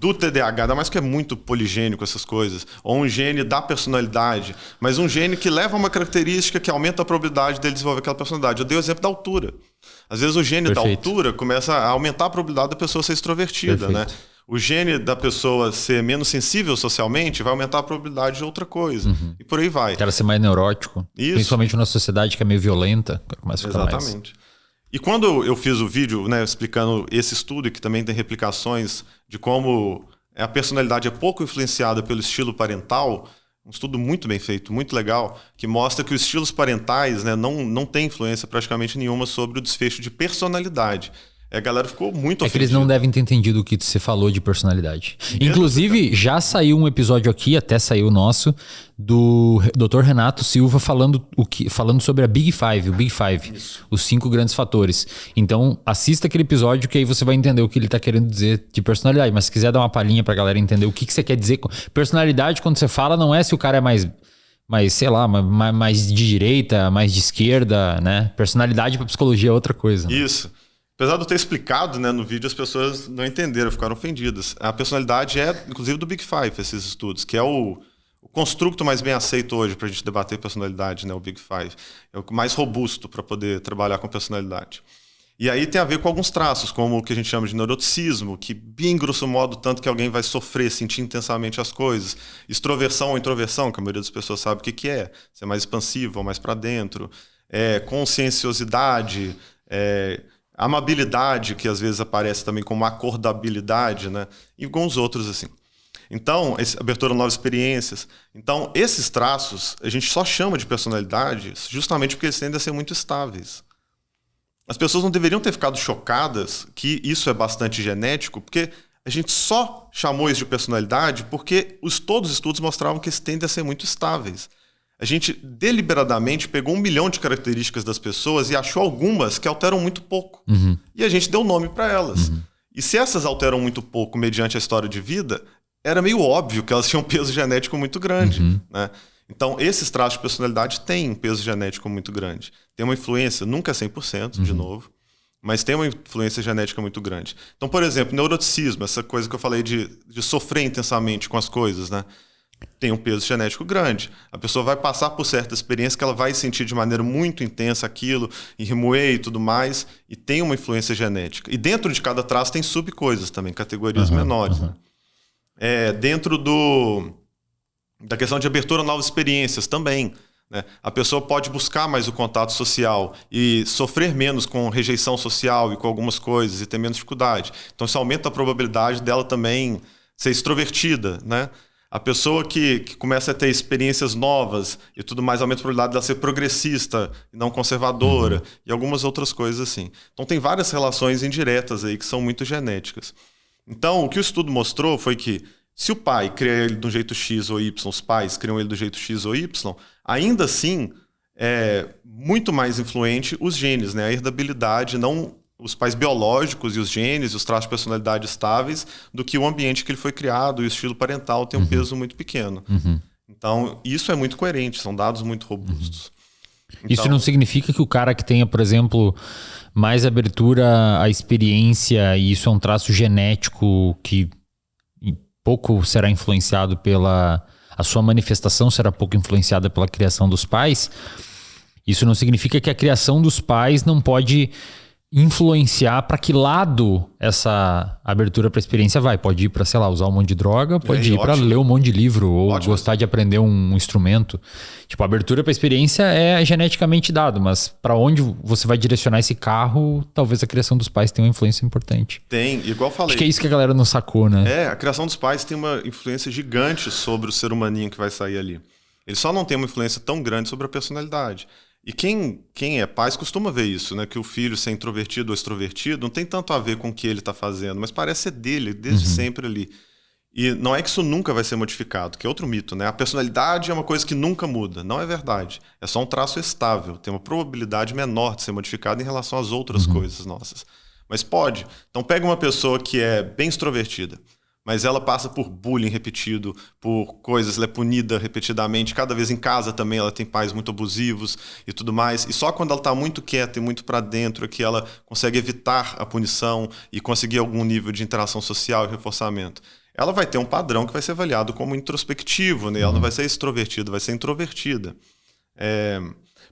do TDAH, ainda mais que é muito poligênico essas coisas, ou um gene da personalidade, mas um gene que leva a uma característica que aumenta a probabilidade dele desenvolver aquela personalidade. Eu dei o exemplo da altura. Às vezes o gene da altura começa a aumentar a probabilidade da pessoa ser extrovertida, né? O gene da pessoa ser menos sensível socialmente vai aumentar a probabilidade de outra coisa. E por aí vai. O cara ser mais neurótico. Isso. Principalmente numa sociedade que é meio violenta. Começa a ficar Exatamente. E quando eu fiz o vídeo, né, explicando esse estudo, e que também tem replicações de como a personalidade é pouco influenciada pelo estilo parental, um estudo muito bem feito, muito legal, que mostra que os estilos parentais, né, não têm influência praticamente nenhuma sobre o desfecho de personalidade. A galera ficou muito ofendida. É que eles não devem ter entendido o que você falou de personalidade. Inclusive, já saiu um episódio aqui, até saiu o nosso, do Dr. Renato Silva falando sobre a Big Five, o Big Five. Isso. Os 5 grandes fatores. Então, assista aquele episódio que aí você vai entender o que ele tá querendo dizer de personalidade. Mas se quiser dar uma palhinha pra galera entender o que você quer dizer com personalidade, quando você fala, não é se o cara é mais sei lá, mais de direita, mais de esquerda, né? Personalidade pra psicologia é outra coisa. Né? Isso. Apesar de eu ter explicado, né, no vídeo, as pessoas não entenderam, ficaram ofendidas. A personalidade é, inclusive, do Big Five, esses estudos, que é o construto mais bem aceito hoje para a gente debater personalidade, né, o Big Five. É o mais robusto para poder trabalhar com personalidade. E aí tem a ver com alguns traços, como o que a gente chama de neuroticismo, que, bem grosso modo, tanto que alguém vai sofrer, sentir intensamente as coisas. Extroversão ou introversão, que a maioria das pessoas sabe o que é. Ser mais expansivo ou mais para dentro. Conscienciosidade, amabilidade, que às vezes aparece também como acordabilidade, né? E com os outros, assim. Então, abertura a novas experiências. Então, esses traços, a gente só chama de personalidades justamente porque eles tendem a ser muito estáveis. As pessoas não deveriam ter ficado chocadas que isso é bastante genético, porque a gente só chamou isso de personalidade porque todos os estudos mostravam que eles tendem a ser muito estáveis. A gente deliberadamente pegou 1 milhão de características das pessoas e achou algumas que alteram muito pouco. E a gente deu nome para elas. E se essas alteram muito pouco mediante a história de vida, era meio óbvio que elas tinham um peso genético muito grande. Né? Então, esses traços de personalidade têm um peso genético muito grande. Tem uma influência, nunca é 100%, de novo, mas tem uma influência genética muito grande. Então, por exemplo, neuroticismo, essa coisa que eu falei de sofrer intensamente com as coisas, né? Tem um peso genético grande. A pessoa vai passar por certa experiência que ela vai sentir de maneira muito intensa aquilo, e remoer e tudo mais, e tem uma influência genética. E dentro de cada traço tem subcoisas também, categorias menores. Né? Dentro da questão de abertura a novas experiências também. Né? A pessoa pode buscar mais o contato social e sofrer menos com rejeição social e com algumas coisas e ter menos dificuldade. Então isso aumenta a probabilidade dela também ser extrovertida, né? A pessoa que começa a ter experiências novas e tudo mais, aumenta a probabilidade dela ser progressista e não conservadora e algumas outras coisas assim. Então tem várias relações indiretas aí que são muito genéticas. Então o que o estudo mostrou foi que se o pai cria ele do jeito X ou Y, os pais criam ele do jeito X ou Y, ainda assim é muito mais influente os genes, né? A herdabilidade, não os pais biológicos e os genes e os traços de personalidade estáveis, do que o ambiente que ele foi criado e o estilo parental tem um peso muito pequeno. Então, isso é muito coerente, são dados muito robustos. Então, isso não significa que o cara que tenha, por exemplo, mais abertura à experiência, e isso é um traço genético que pouco será influenciado a sua manifestação será pouco influenciada pela criação dos pais. Isso não significa que a criação dos pais não pode influenciar para que lado essa abertura para a experiência vai. Pode ir para, sei lá, usar um monte de droga, pode ir para ler um monte de livro ou gostar de aprender um instrumento. Tipo, a abertura para a experiência é geneticamente dado, mas para onde você vai direcionar esse carro, talvez a criação dos pais tenha uma influência importante. Tem, igual eu falei. Acho que é isso que a galera não sacou, né? A criação dos pais tem uma influência gigante sobre o ser humaninho que vai sair ali. Ele só não tem uma influência tão grande sobre a personalidade. E quem é pai costuma ver isso, né? Que o filho ser introvertido ou extrovertido não tem tanto a ver com o que ele está fazendo, mas parece ser dele, desde sempre ali. E não é que isso nunca vai ser modificado, que é outro mito, né? A personalidade é uma coisa que nunca muda. Não é verdade. É só um traço estável. Tem uma probabilidade menor de ser modificado em relação às outras coisas nossas. Mas pode. Então pega uma pessoa que é bem extrovertida, mas ela passa por bullying repetido, por coisas, ela é punida repetidamente. Cada vez em casa também ela tem pais muito abusivos e tudo mais. E só quando ela está muito quieta e muito para dentro é que ela consegue evitar a punição e conseguir algum nível de interação social e reforçamento. ela vai ter um padrão que vai ser avaliado como introspectivo, né? Ela não vai ser extrovertida, vai ser introvertida.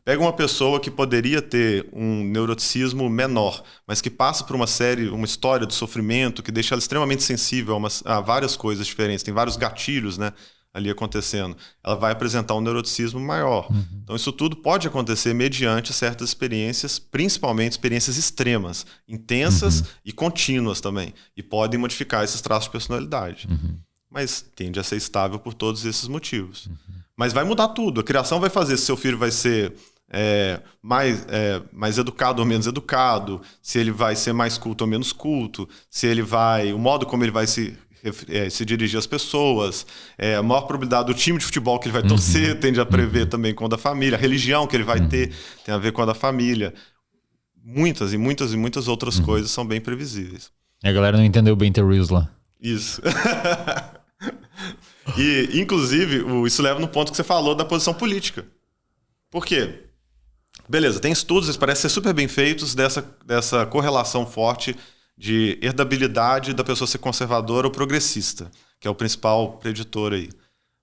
Pega uma pessoa que poderia ter um neuroticismo menor, mas que passa por uma história de sofrimento que deixa ela extremamente sensível a várias coisas diferentes, tem vários gatilhos, né, ali acontecendo. Ela vai apresentar um neuroticismo maior. Então isso tudo pode acontecer mediante certas experiências, principalmente experiências extremas, intensas e contínuas também, e podem modificar esses traços de personalidade. Mas tende a ser estável por todos esses motivos. Mas vai mudar tudo. A criação vai fazer se seu filho vai ser mais educado ou menos educado, se ele vai ser mais culto ou menos culto, o modo como ele vai se dirigir às pessoas, a maior probabilidade do time de futebol que ele vai torcer tende a prever também com a da família, a religião que ele vai ter tem a ver com a da família. Muitas outras coisas são bem previsíveis. A galera não entendeu bem The Reels lá. Isso. E, inclusive, isso leva no ponto que você falou da posição política. Por quê? Beleza, tem estudos, eles parecem ser super bem feitos dessa correlação forte de herdabilidade da pessoa ser conservadora ou progressista, que é o principal preditor aí.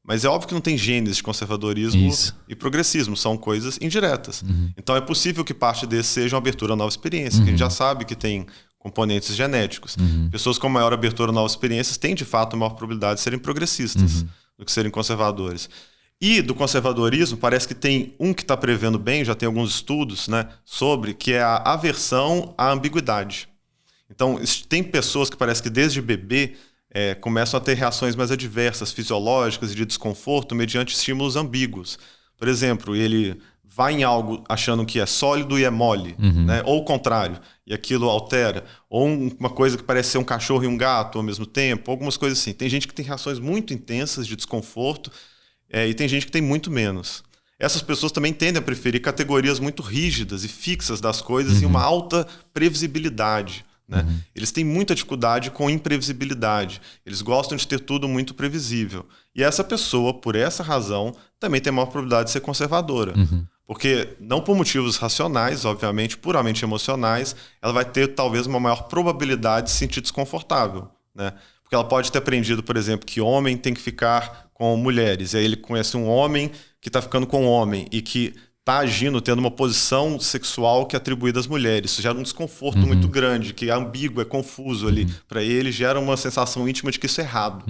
Mas é óbvio que não tem genes de conservadorismo e progressismo, são coisas indiretas. Então é possível que parte desse seja uma abertura a nova experiência, que a gente já sabe que tem componentes genéticos. Pessoas com maior abertura a novas experiências têm, de fato, maior probabilidade de serem progressistas do que serem conservadores. E do conservadorismo, parece que tem um que está prevendo bem, já tem alguns estudos, né, sobre, que é a aversão à ambiguidade. Então, tem pessoas que parece que desde bebê começam a ter reações mais adversas, fisiológicas e de desconforto mediante estímulos ambíguos. Por exemplo, ele vai em algo achando que é sólido e é mole, né? Ou o contrário, e aquilo altera. Ou uma coisa que parece ser um cachorro e um gato ao mesmo tempo, algumas coisas assim. Tem gente que tem reações muito intensas de desconforto e tem gente que tem muito menos. Essas pessoas também tendem a preferir categorias muito rígidas e fixas das coisas e uma alta previsibilidade. Né? Eles têm muita dificuldade com imprevisibilidade. Eles gostam de ter tudo muito previsível. E essa pessoa, por essa razão, também tem maior probabilidade de ser conservadora. Porque, não por motivos racionais, obviamente, puramente emocionais, ela vai ter talvez uma maior probabilidade de se sentir desconfortável. Né? Porque ela pode ter aprendido, por exemplo, que homem tem que ficar com mulheres. E aí ele conhece um homem que está ficando com um homem e que está agindo, tendo uma posição sexual que é atribuída às mulheres. Isso gera um desconforto muito grande, que é ambíguo, é confuso ali. Para ele, gera uma sensação íntima de que isso é errado.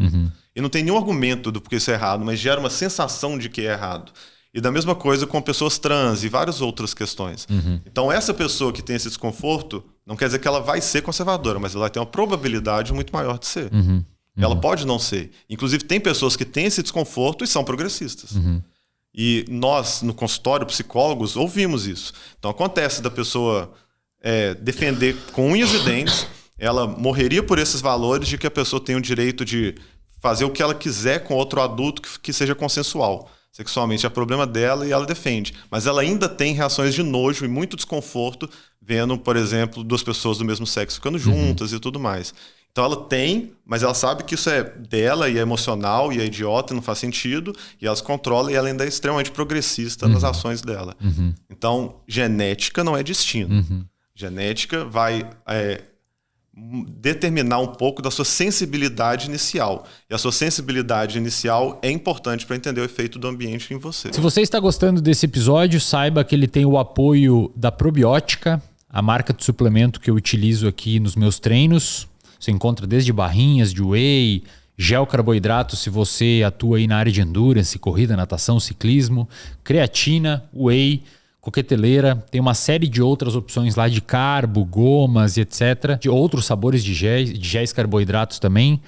E não tem nenhum argumento do porquê isso é errado, mas gera uma sensação de que é errado. E da mesma coisa com pessoas trans e várias outras questões. Então, essa pessoa que tem esse desconforto, não quer dizer que ela vai ser conservadora, mas ela vai ter uma probabilidade muito maior de ser. Ela pode não ser. Inclusive, tem pessoas que têm esse desconforto e são progressistas. E nós, no consultório, psicólogos, ouvimos isso. Então, acontece da pessoa defender com unhas e dentes, ela morreria por esses valores de que a pessoa tem o direito de fazer o que ela quiser com outro adulto que seja consensual. Sexualmente é problema dela e ela defende. Mas ela ainda tem reações de nojo e muito desconforto vendo, por exemplo, duas pessoas do mesmo sexo ficando juntas e tudo mais. Então ela tem, mas ela sabe que isso é dela e é emocional e é idiota e não faz sentido, e ela se controla e ela ainda é extremamente progressista nas ações dela. Então, genética não é destino. Genética vai determinar um pouco da sua sensibilidade inicial. E a sua sensibilidade inicial é importante para entender o efeito do ambiente em você. Se você está gostando desse episódio, saiba que ele tem o apoio da Probiótica, a marca de suplemento que eu utilizo aqui nos meus treinos. Você encontra desde barrinhas de whey, gel carboidrato se você atua aí na área de endurance, corrida, natação, ciclismo, creatina, whey, coqueteleira, tem uma série de outras opções lá de carbo, gomas e etc. De outros sabores de géis carboidratos também.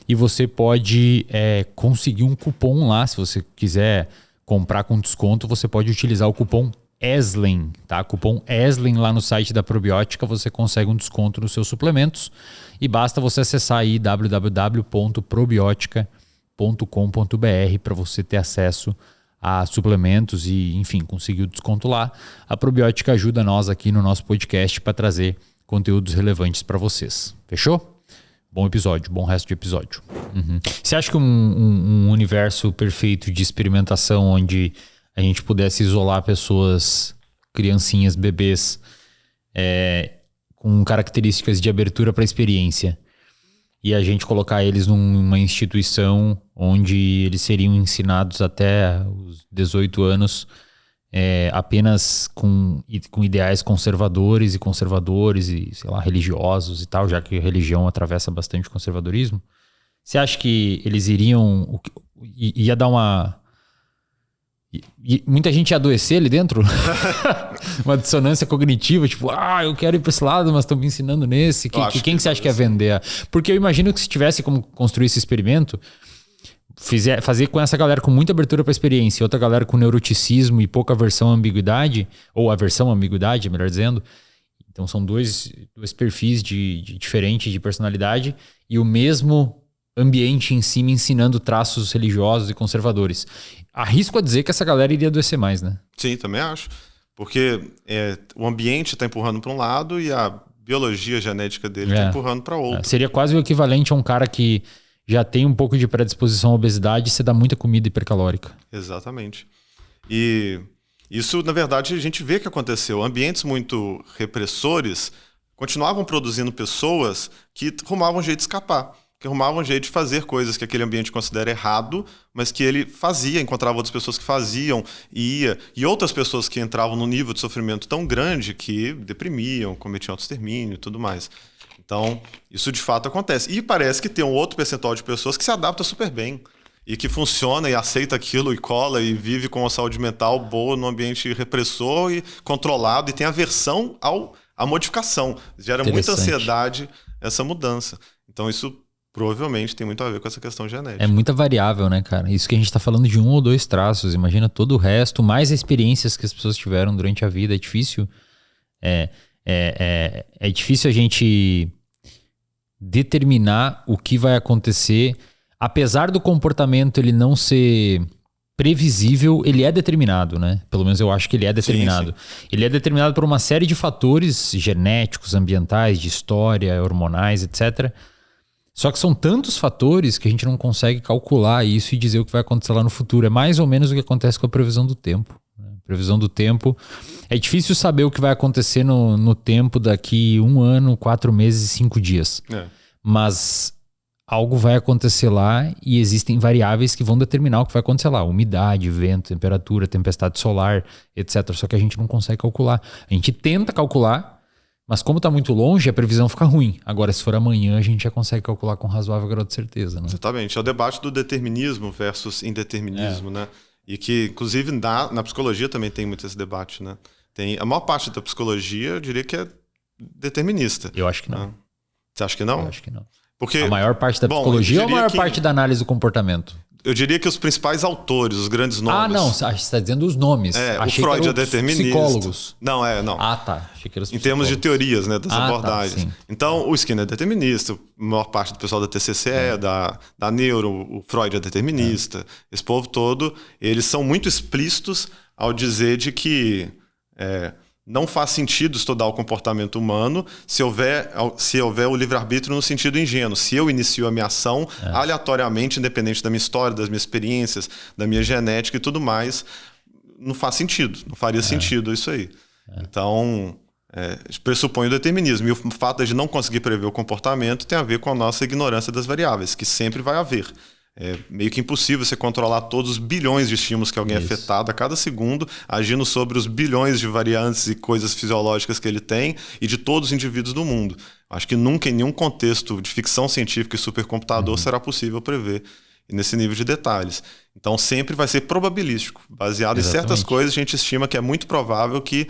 E você pode conseguir um cupom lá, se você quiser comprar com desconto, você pode utilizar o cupom ESLEN, tá? Cupom ESLEN lá no site da Probiótica, você consegue um desconto nos seus suplementos e basta você acessar aí www.probiotica.com.br para você ter acesso a suplementos e, enfim, conseguir o desconto lá. A Probiótica ajuda nós aqui no nosso podcast para trazer conteúdos relevantes para vocês. Fechou? Bom episódio, bom resto de episódio. Você acha que um universo perfeito de experimentação onde a gente pudesse isolar pessoas, criancinhas, bebês, com características de abertura para a experiência e a gente colocar eles numa instituição onde eles seriam ensinados até os 18 anos apenas com ideais conservadores e, sei lá, religiosos e tal, já que a religião atravessa bastante o conservadorismo, você acha que eles iriam... ia dar uma... E muita gente ia adoecer ali dentro? Uma dissonância cognitiva, tipo, eu quero ir para esse lado, mas estão me ensinando nesse. Quem que você acha que ia vender? Porque eu imagino que se tivesse como construir esse experimento, fazer com essa galera com muita abertura para experiência, outra galera com neuroticismo e pouca aversão à ambiguidade, ou aversão à ambiguidade, melhor dizendo. Então são dois perfis diferentes de personalidade e o mesmo ambiente em si me ensinando traços religiosos e conservadores. Arrisco a dizer que essa galera iria adoecer mais, né? Sim, também acho. Porque o ambiente está empurrando para um lado e a biologia genética dele está empurrando para outro. Seria quase o equivalente a um cara que já tem um pouco de predisposição à obesidade e você dá muita comida hipercalórica. Exatamente. E isso, na verdade, a gente vê que aconteceu. Ambientes muito repressores continuavam produzindo pessoas que arrumavam um jeito de escapar. Que arrumavam um jeito de fazer coisas que aquele ambiente considera errado, mas que ele fazia, encontrava outras pessoas que faziam, ia, e outras pessoas que entravam num nível de sofrimento tão grande que deprimiam, cometiam autoextermínio e tudo mais. Então, isso de fato acontece. E parece que tem um outro percentual de pessoas que se adapta super bem e que funciona e aceita aquilo e cola e vive com uma saúde mental boa num ambiente repressor e controlado e tem aversão à modificação. Gera muita ansiedade essa mudança. Então, isso provavelmente tem muito a ver com essa questão genética. É muita variável, né, cara? Isso que a gente tá falando de 1 ou 2 traços. Imagina todo o resto, mais as experiências que as pessoas tiveram durante a vida. É difícil. É difícil a gente determinar o que vai acontecer. Apesar do comportamento ele não ser previsível, ele é determinado, né? Pelo menos eu acho que ele é determinado. Sim. Ele é determinado por uma série de fatores genéticos, ambientais, de história, hormonais, etc. Só que são tantos fatores que a gente não consegue calcular isso e dizer o que vai acontecer lá no futuro. É mais ou menos o que acontece com a previsão do tempo. Previsão do tempo. É difícil saber o que vai acontecer no tempo daqui 1 ano, 4 meses e 5 dias. Mas algo vai acontecer lá e existem variáveis que vão determinar o que vai acontecer lá. Umidade, vento, temperatura, tempestade solar, etc. Só que a gente não consegue calcular. A gente tenta calcular, mas como está muito longe, a previsão fica ruim. Agora, se for amanhã, a gente já consegue calcular com razoável grau de certeza. Né? Exatamente. É o debate do determinismo versus indeterminismo, né? E que, inclusive, na psicologia também tem muito esse debate, né? A maior parte da psicologia, eu diria que é determinista. Eu acho que não. Né? Você acha que não? Eu acho que não. Porque, a maior parte da psicologia ou a maior parte da análise do comportamento? Eu diria que os principais autores, os grandes nomes... Ah, não. Você está dizendo os nomes. O Freud é determinista. Psicólogos. Não. Ah, tá. Achei que era os em termos de teorias, né, das abordagens. Tá, então, o Skinner é determinista, a maior parte do pessoal da TCC da Neuro, o Freud é determinista. Esse povo todo, eles são muito explícitos ao dizer de que não faz sentido estudar o comportamento humano se houver o livre-arbítrio no sentido ingênuo. Se eu inicio a minha ação aleatoriamente, independente da minha história, das minhas experiências, da minha genética e tudo mais, não faz sentido, não faria sentido isso aí. Então, pressupõe o determinismo. E o fato de não conseguir prever o comportamento tem a ver com a nossa ignorância das variáveis, que sempre vai haver. É meio que impossível você controlar todos os bilhões de estímulos que alguém é afetado a cada segundo, agindo sobre os bilhões de variantes e coisas fisiológicas que ele tem e de todos os indivíduos do mundo. Acho que nunca, em nenhum contexto de ficção científica e supercomputador, será possível prever nesse nível de detalhes. Então, sempre vai ser probabilístico. Baseado em certas coisas, a gente estima que é muito provável que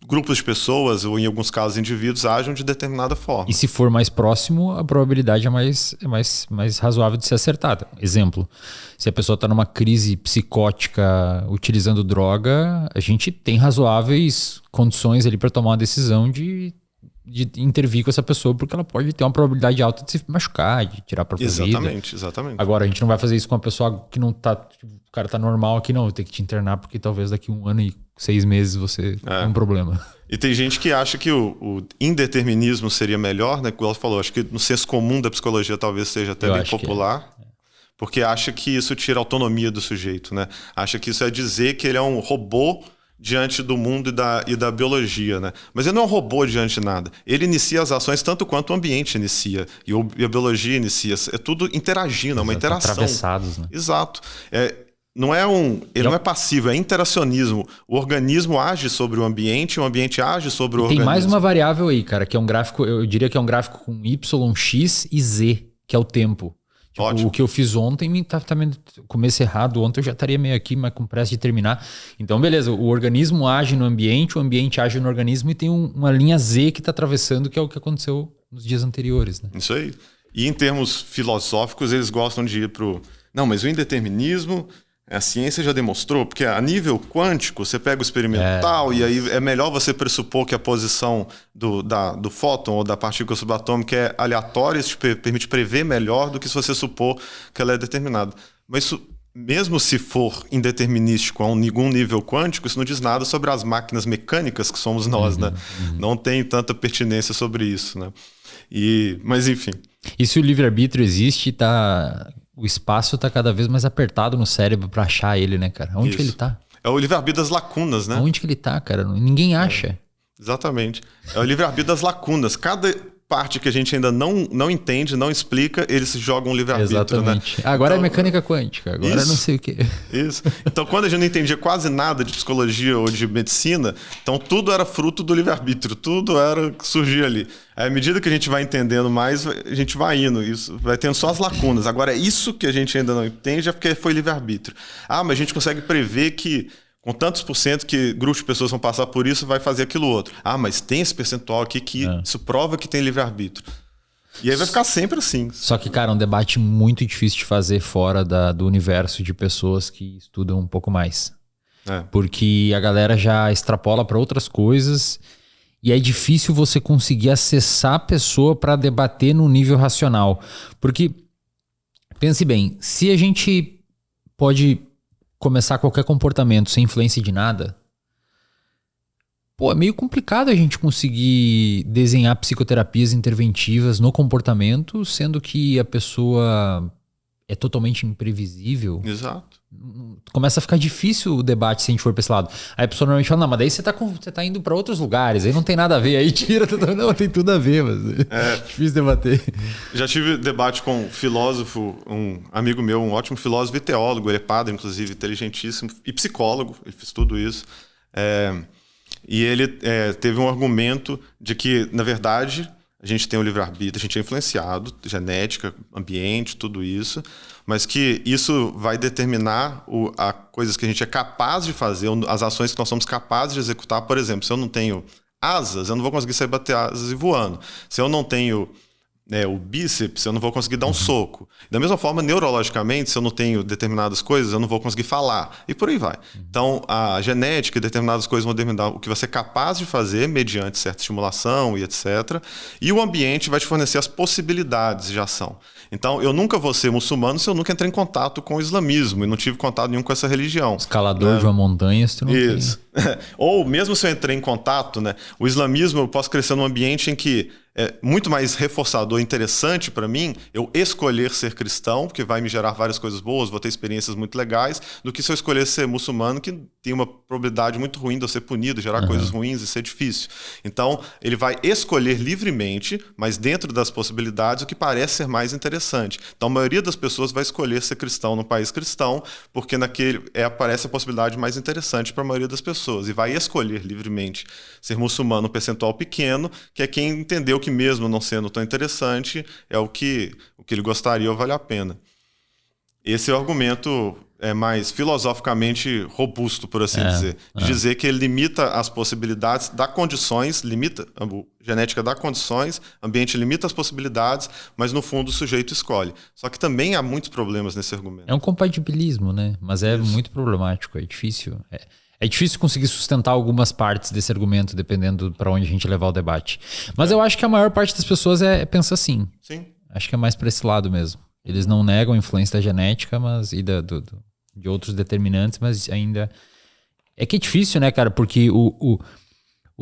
grupos de pessoas, ou em alguns casos indivíduos, ajam de determinada forma. E se for mais próximo, a probabilidade é mais razoável de ser acertada. Exemplo, se a pessoa está numa crise psicótica utilizando droga, a gente tem razoáveis condições ali para tomar uma decisão de intervir com essa pessoa, porque ela pode ter uma probabilidade alta de se machucar, de tirar a própria vida. Exatamente. Agora, a gente não vai fazer isso com uma pessoa que não tá... O cara tá normal aqui, não. Eu tenho que te internar porque talvez daqui 1 ano e 6 meses você tenha um problema. E tem gente que acha que o indeterminismo seria melhor, né? Como ela falou, acho que no senso comum da psicologia talvez seja até bem popular. Porque acha que isso tira a autonomia do sujeito, né? Acha que isso é dizer que ele é um robô diante do mundo e da biologia, né? Mas ele não é um robô diante de nada. Ele inicia as ações tanto quanto o ambiente inicia e a biologia inicia. É tudo interagindo, é uma interação. Atravessados, né? Exato. Ele não é passivo, é interacionismo. O organismo age sobre o ambiente age sobre o organismo. Tem mais uma variável aí, cara, que é um gráfico, eu diria que é um gráfico com Y, X e Z, que é o tempo. Tipo, o que eu fiz ontem tá começo errado. Ontem eu já estaria meio aqui, mas com pressa de terminar. Então, beleza. O organismo age no ambiente, o ambiente age no organismo e tem uma linha Z que está atravessando, que é o que aconteceu nos dias anteriores, né? Isso aí. E em termos filosóficos, eles gostam de ir pro... Não, mas o indeterminismo... A ciência já demonstrou, porque a nível quântico, você pega o experimental e aí é melhor você pressupor que a posição do fóton ou da partícula subatômica é aleatória, isso te permite prever melhor do que se você supor que ela é determinada. Mas isso, mesmo se for indeterminístico a algum nível quântico, isso não diz nada sobre as máquinas mecânicas que somos nós, né? Não tem tanta pertinência sobre isso, né? Mas enfim. E se o livre-arbítrio existe, o espaço está cada vez mais apertado no cérebro para achar ele, né, cara? Onde que ele tá? É o livre-arbítrio das lacunas, né? Onde que ele tá, cara? Ninguém acha. Exatamente. É o livre-arbítrio das lacunas. Cada parte que a gente ainda não entende, não explica, eles jogam um livre-arbítrio, exatamente, né? Agora é mecânica quântica, agora não sei o quê. Isso. Então, quando a gente não entendia quase nada de psicologia ou de medicina, então tudo era fruto do livre-arbítrio, tudo era que surgia ali. Aí, à medida que a gente vai entendendo mais, a gente vai indo, isso vai tendo só as lacunas. Agora, isso que a gente ainda não entende é porque foi livre-arbítrio. Ah, mas a gente consegue prever que com tantos por cento que grupos de pessoas vão passar por isso, vai fazer aquilo outro. Ah, mas tem esse percentual aqui que isso prova que tem livre-arbítrio. E aí vai ficar sempre assim. Só que, cara, é um debate muito difícil de fazer fora do universo de pessoas que estudam um pouco mais. Porque a galera já extrapola para outras coisas e é difícil você conseguir acessar a pessoa para debater no nível racional. Porque, pense bem, se a gente pode começar qualquer comportamento sem influência de nada, é meio complicado a gente conseguir desenhar psicoterapias interventivas no comportamento, sendo que a pessoa é totalmente imprevisível. Exato. Começa a ficar difícil o debate se a gente for para esse lado. Aí a pessoa normalmente fala, não, mas daí você tá indo para outros lugares, aí não tem nada a ver, aí tira, não, tem tudo a ver, mas é difícil debater. Já tive debate com um filósofo, um amigo meu, um ótimo filósofo e teólogo, ele é padre, inclusive, inteligentíssimo, e psicólogo, ele fez tudo isso. E ele teve um argumento de que, na verdade, a gente tem o livre-arbítrio, a gente é influenciado, genética, ambiente, tudo isso, mas que isso vai determinar as coisas que a gente é capaz de fazer, as ações que nós somos capazes de executar. Por exemplo, se eu não tenho asas, eu não vou conseguir sair bater asas e voando. Se eu não tenho o bíceps, eu não vou conseguir dar um soco. Da mesma forma, neurologicamente, se eu não tenho determinadas coisas, eu não vou conseguir falar. E por aí vai. Então, a genética e determinadas coisas vão determinar o que você é capaz de fazer mediante certa estimulação e etc. E o ambiente vai te fornecer as possibilidades de ação. Então, eu nunca vou ser muçulmano se eu nunca entrei em contato com o islamismo e não tive contato nenhum com essa religião. Escalador de uma montanha, se tu não isso. Ou mesmo se eu entrei em contato, né, o islamismo eu posso crescer num ambiente em que é muito mais reforçador, interessante para mim eu escolher ser cristão, porque vai me gerar várias coisas boas, vou ter experiências muito legais, do que se eu escolher ser muçulmano, que tem uma probabilidade muito ruim de eu ser punido, gerar coisas ruins e ser difícil. Então, ele vai escolher livremente, mas dentro das possibilidades, o que parece ser mais interessante. Então, a maioria das pessoas vai escolher ser cristão num país cristão, porque parece a possibilidade mais interessante para a maioria das pessoas, e vai escolher livremente ser muçulmano um percentual pequeno, que é quem entendeu que mesmo não sendo tão interessante, é o que ele gostaria ou vale a pena. Esse é o argumento mais filosoficamente robusto, por assim dizer. Dizer que ele limita as possibilidades, dá condições, a genética dá condições, o ambiente limita as possibilidades, mas no fundo o sujeito escolhe. Só que também há muitos problemas nesse argumento. É um compatibilismo, né? Mas é muito problemático, é difícil. É difícil conseguir sustentar algumas partes desse argumento, dependendo para onde a gente levar o debate. Mas eu acho que a maior parte das pessoas pensa assim. Sim. Acho que é mais para esse lado mesmo. Eles não negam a influência da genética de outros determinantes, mas ainda... É que é difícil, né, cara? Porque o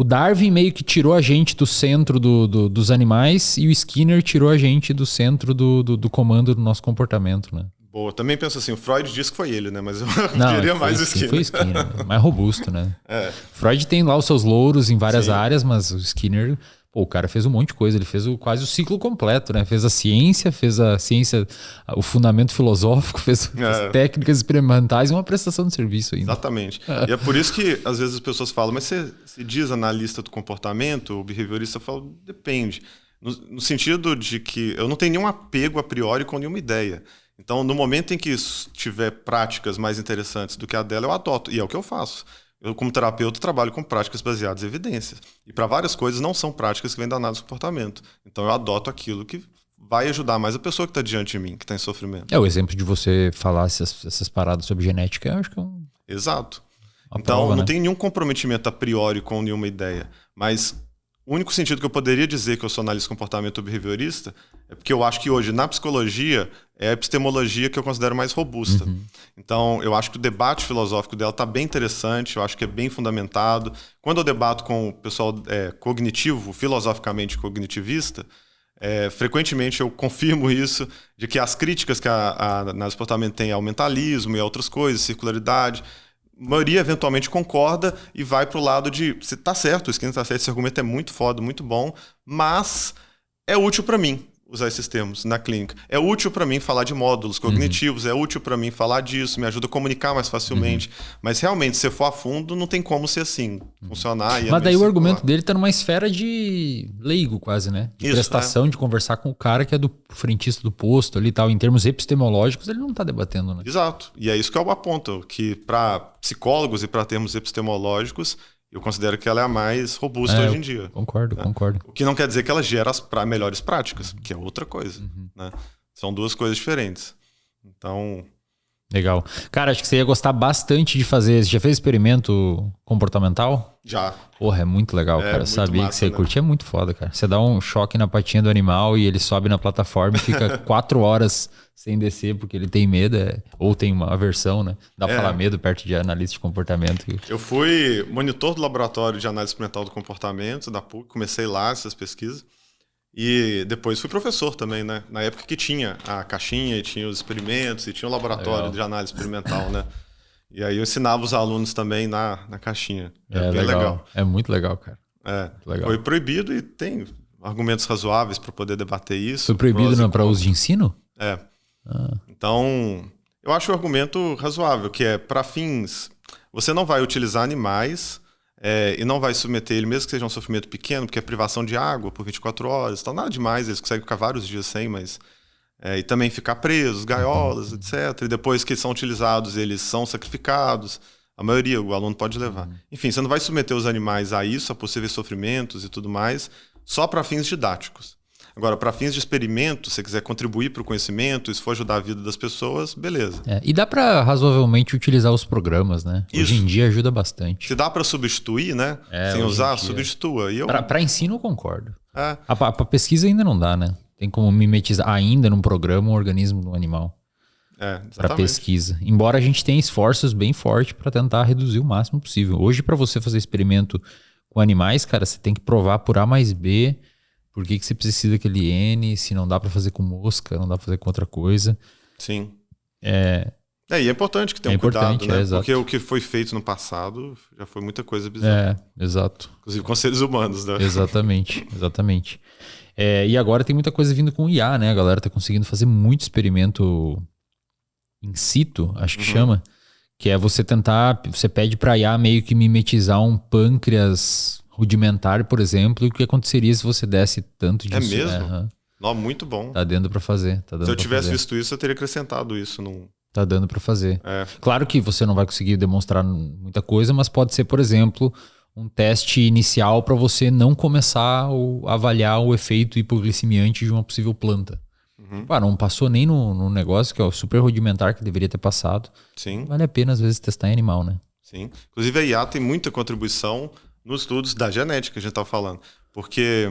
Darwin meio que tirou a gente do centro dos animais e o Skinner tirou a gente do centro do comando do nosso comportamento, né? Pô, também penso assim, o Freud diz que foi ele, né? Mas eu Não, queria mais o Skinner. Foi o Skinner, mais robusto, né? Freud tem lá os seus louros em várias áreas, mas o Skinner, pô, o cara fez um monte de coisa, ele fez quase o ciclo completo, né? Fez a ciência, o fundamento filosófico, fez as técnicas experimentais e uma prestação de serviço ainda. Exatamente. E é por isso que às vezes as pessoas falam, mas você diz analista do comportamento, o behaviorista fala, depende. No sentido de que eu não tenho nenhum apego a priori com nenhuma ideia. Então, no momento em que tiver práticas mais interessantes do que a dela, eu adoto. E é o que eu faço. Eu, como terapeuta, trabalho com práticas baseadas em evidências. E para várias coisas não são práticas que vêm da análise do comportamento. Então, eu adoto aquilo que vai ajudar mais a pessoa que está diante de mim, que está em sofrimento. O exemplo de você falar essas paradas sobre genética, eu acho que é um... Exato. Então, prova, não tem nenhum comprometimento a priori com nenhuma ideia. Mas o único sentido que eu poderia dizer que eu sou analista de comportamento ou behaviorista é porque eu acho que hoje, na psicologia, é a epistemologia que eu considero mais robusta. Então, eu acho que o debate filosófico dela está bem interessante, eu acho que é bem fundamentado. Quando eu debato com o pessoal cognitivo, filosoficamente cognitivista, frequentemente eu confirmo isso, de que as críticas que a análise de comportamento tem ao mentalismo e a outras coisas, circularidade, a maioria eventualmente concorda e vai para o lado de, você está certo, o Skinner está certo, esse argumento é muito foda, muito bom, mas é útil para mim usar esses termos na clínica. É útil para mim falar de módulos cognitivos, é útil para mim falar disso, me ajuda a comunicar mais facilmente. Mas realmente, se você for a fundo, não tem como ser assim, funcionar. Mas daí o argumento dele tá numa esfera de leigo quase, né? De prestação, de conversar com o cara que é do frentista do posto ali e tal. Em termos epistemológicos, ele não tá debatendo, né? Exato. E é isso que eu aponto, que para psicólogos e para termos epistemológicos, eu considero que ela é a mais robusta hoje em dia. Concordo. O que não quer dizer que ela gera as melhores práticas, que é outra coisa. Né? São duas coisas diferentes. Então... Legal. Cara, acho que você ia gostar bastante de fazer. Você já fez experimento comportamental? Já. Porra, é muito legal, cara. Sabia massa, que você curte. É muito foda, cara. Você dá um choque na patinha do animal e ele sobe na plataforma e fica 4 horas sem descer porque ele tem medo. Ou tem uma aversão, né? Dá pra falar medo perto de analista de comportamento. Eu fui monitor do laboratório de análise experimental do comportamento da PUC. Comecei lá essas pesquisas. E depois fui professor também, né? Na época que tinha a caixinha e tinha os experimentos e tinha o laboratório de análise experimental, né? E aí eu ensinava os alunos também na caixinha. É bem legal. É muito legal, cara. Muito legal. Foi proibido e tem argumentos razoáveis para poder debater isso. Foi proibido para uso de ensino? Então, eu acho o argumento razoável, que é para fins... Você não vai utilizar animais... e não vai submeter ele, mesmo que seja um sofrimento pequeno, porque é privação de água por 24 horas, então nada demais, eles conseguem ficar vários dias sem, mas... e também ficar presos, gaiolas, etc. E depois que são utilizados, eles são sacrificados. A maioria, o aluno pode levar. Enfim, você não vai submeter os animais a isso, a possíveis sofrimentos e tudo mais, só para fins didáticos. Agora, para fins de experimento, se você quiser contribuir para o conhecimento, se for ajudar a vida das pessoas, beleza. E dá para razoavelmente utilizar os programas, né? Isso. Hoje em dia ajuda bastante. Se dá para substituir, né? Sem usar, substitua. Para ensino, eu concordo. Para pesquisa ainda não dá, né? Tem como mimetizar ainda num programa um organismo do animal. Para pesquisa. Embora a gente tenha esforços bem fortes para tentar reduzir o máximo possível. Hoje, para você fazer experimento com animais, cara, você tem que provar por A mais B... Por que você precisa daquele N, se não dá para fazer com mosca, não dá para fazer com outra coisa. Sim. E é importante que tenha um cuidado, né? Porque o que foi feito no passado já foi muita coisa bizarra. Exato. Inclusive com seres humanos, né? Exatamente. E agora tem muita coisa vindo com IA, né? A galera tá conseguindo fazer muito experimento in situ, acho que chama. Que é você pede pra IA meio que mimetizar um pâncreas... rudimentar, por exemplo, e o que aconteceria se você desse tanto disso? É mesmo? Não, muito bom. Tá dando pra fazer. Se eu tivesse visto isso, eu teria acrescentado isso. Tá dando pra fazer. Claro que você não vai conseguir demonstrar muita coisa, mas pode ser, por exemplo, um teste inicial para você não começar a avaliar o efeito hipoglicemiante de uma possível planta. Não passou nem no negócio, que é o super rudimentar que deveria ter passado. Sim. Vale a pena, às vezes, testar em animal, né? Sim. Inclusive, a IA tem muita contribuição nos estudos da genética que a gente estava falando. Porque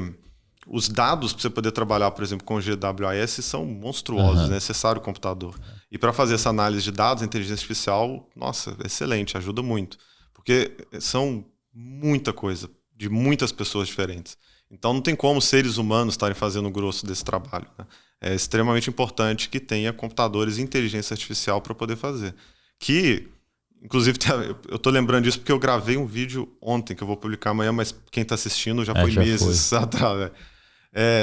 os dados para você poder trabalhar, por exemplo, com GWAS são monstruosos, é necessário o computador. E para fazer essa análise de dados, a inteligência artificial, nossa, excelente, ajuda muito. Porque são muita coisa, de muitas pessoas diferentes. Então não tem como seres humanos estarem fazendo o grosso desse trabalho. Né? é extremamente importante que tenha computadores e inteligência artificial para poder fazer. Que, inclusive, eu estou lembrando disso porque eu gravei um vídeo ontem, que eu vou publicar amanhã, mas quem está assistindo já foi meses atrás.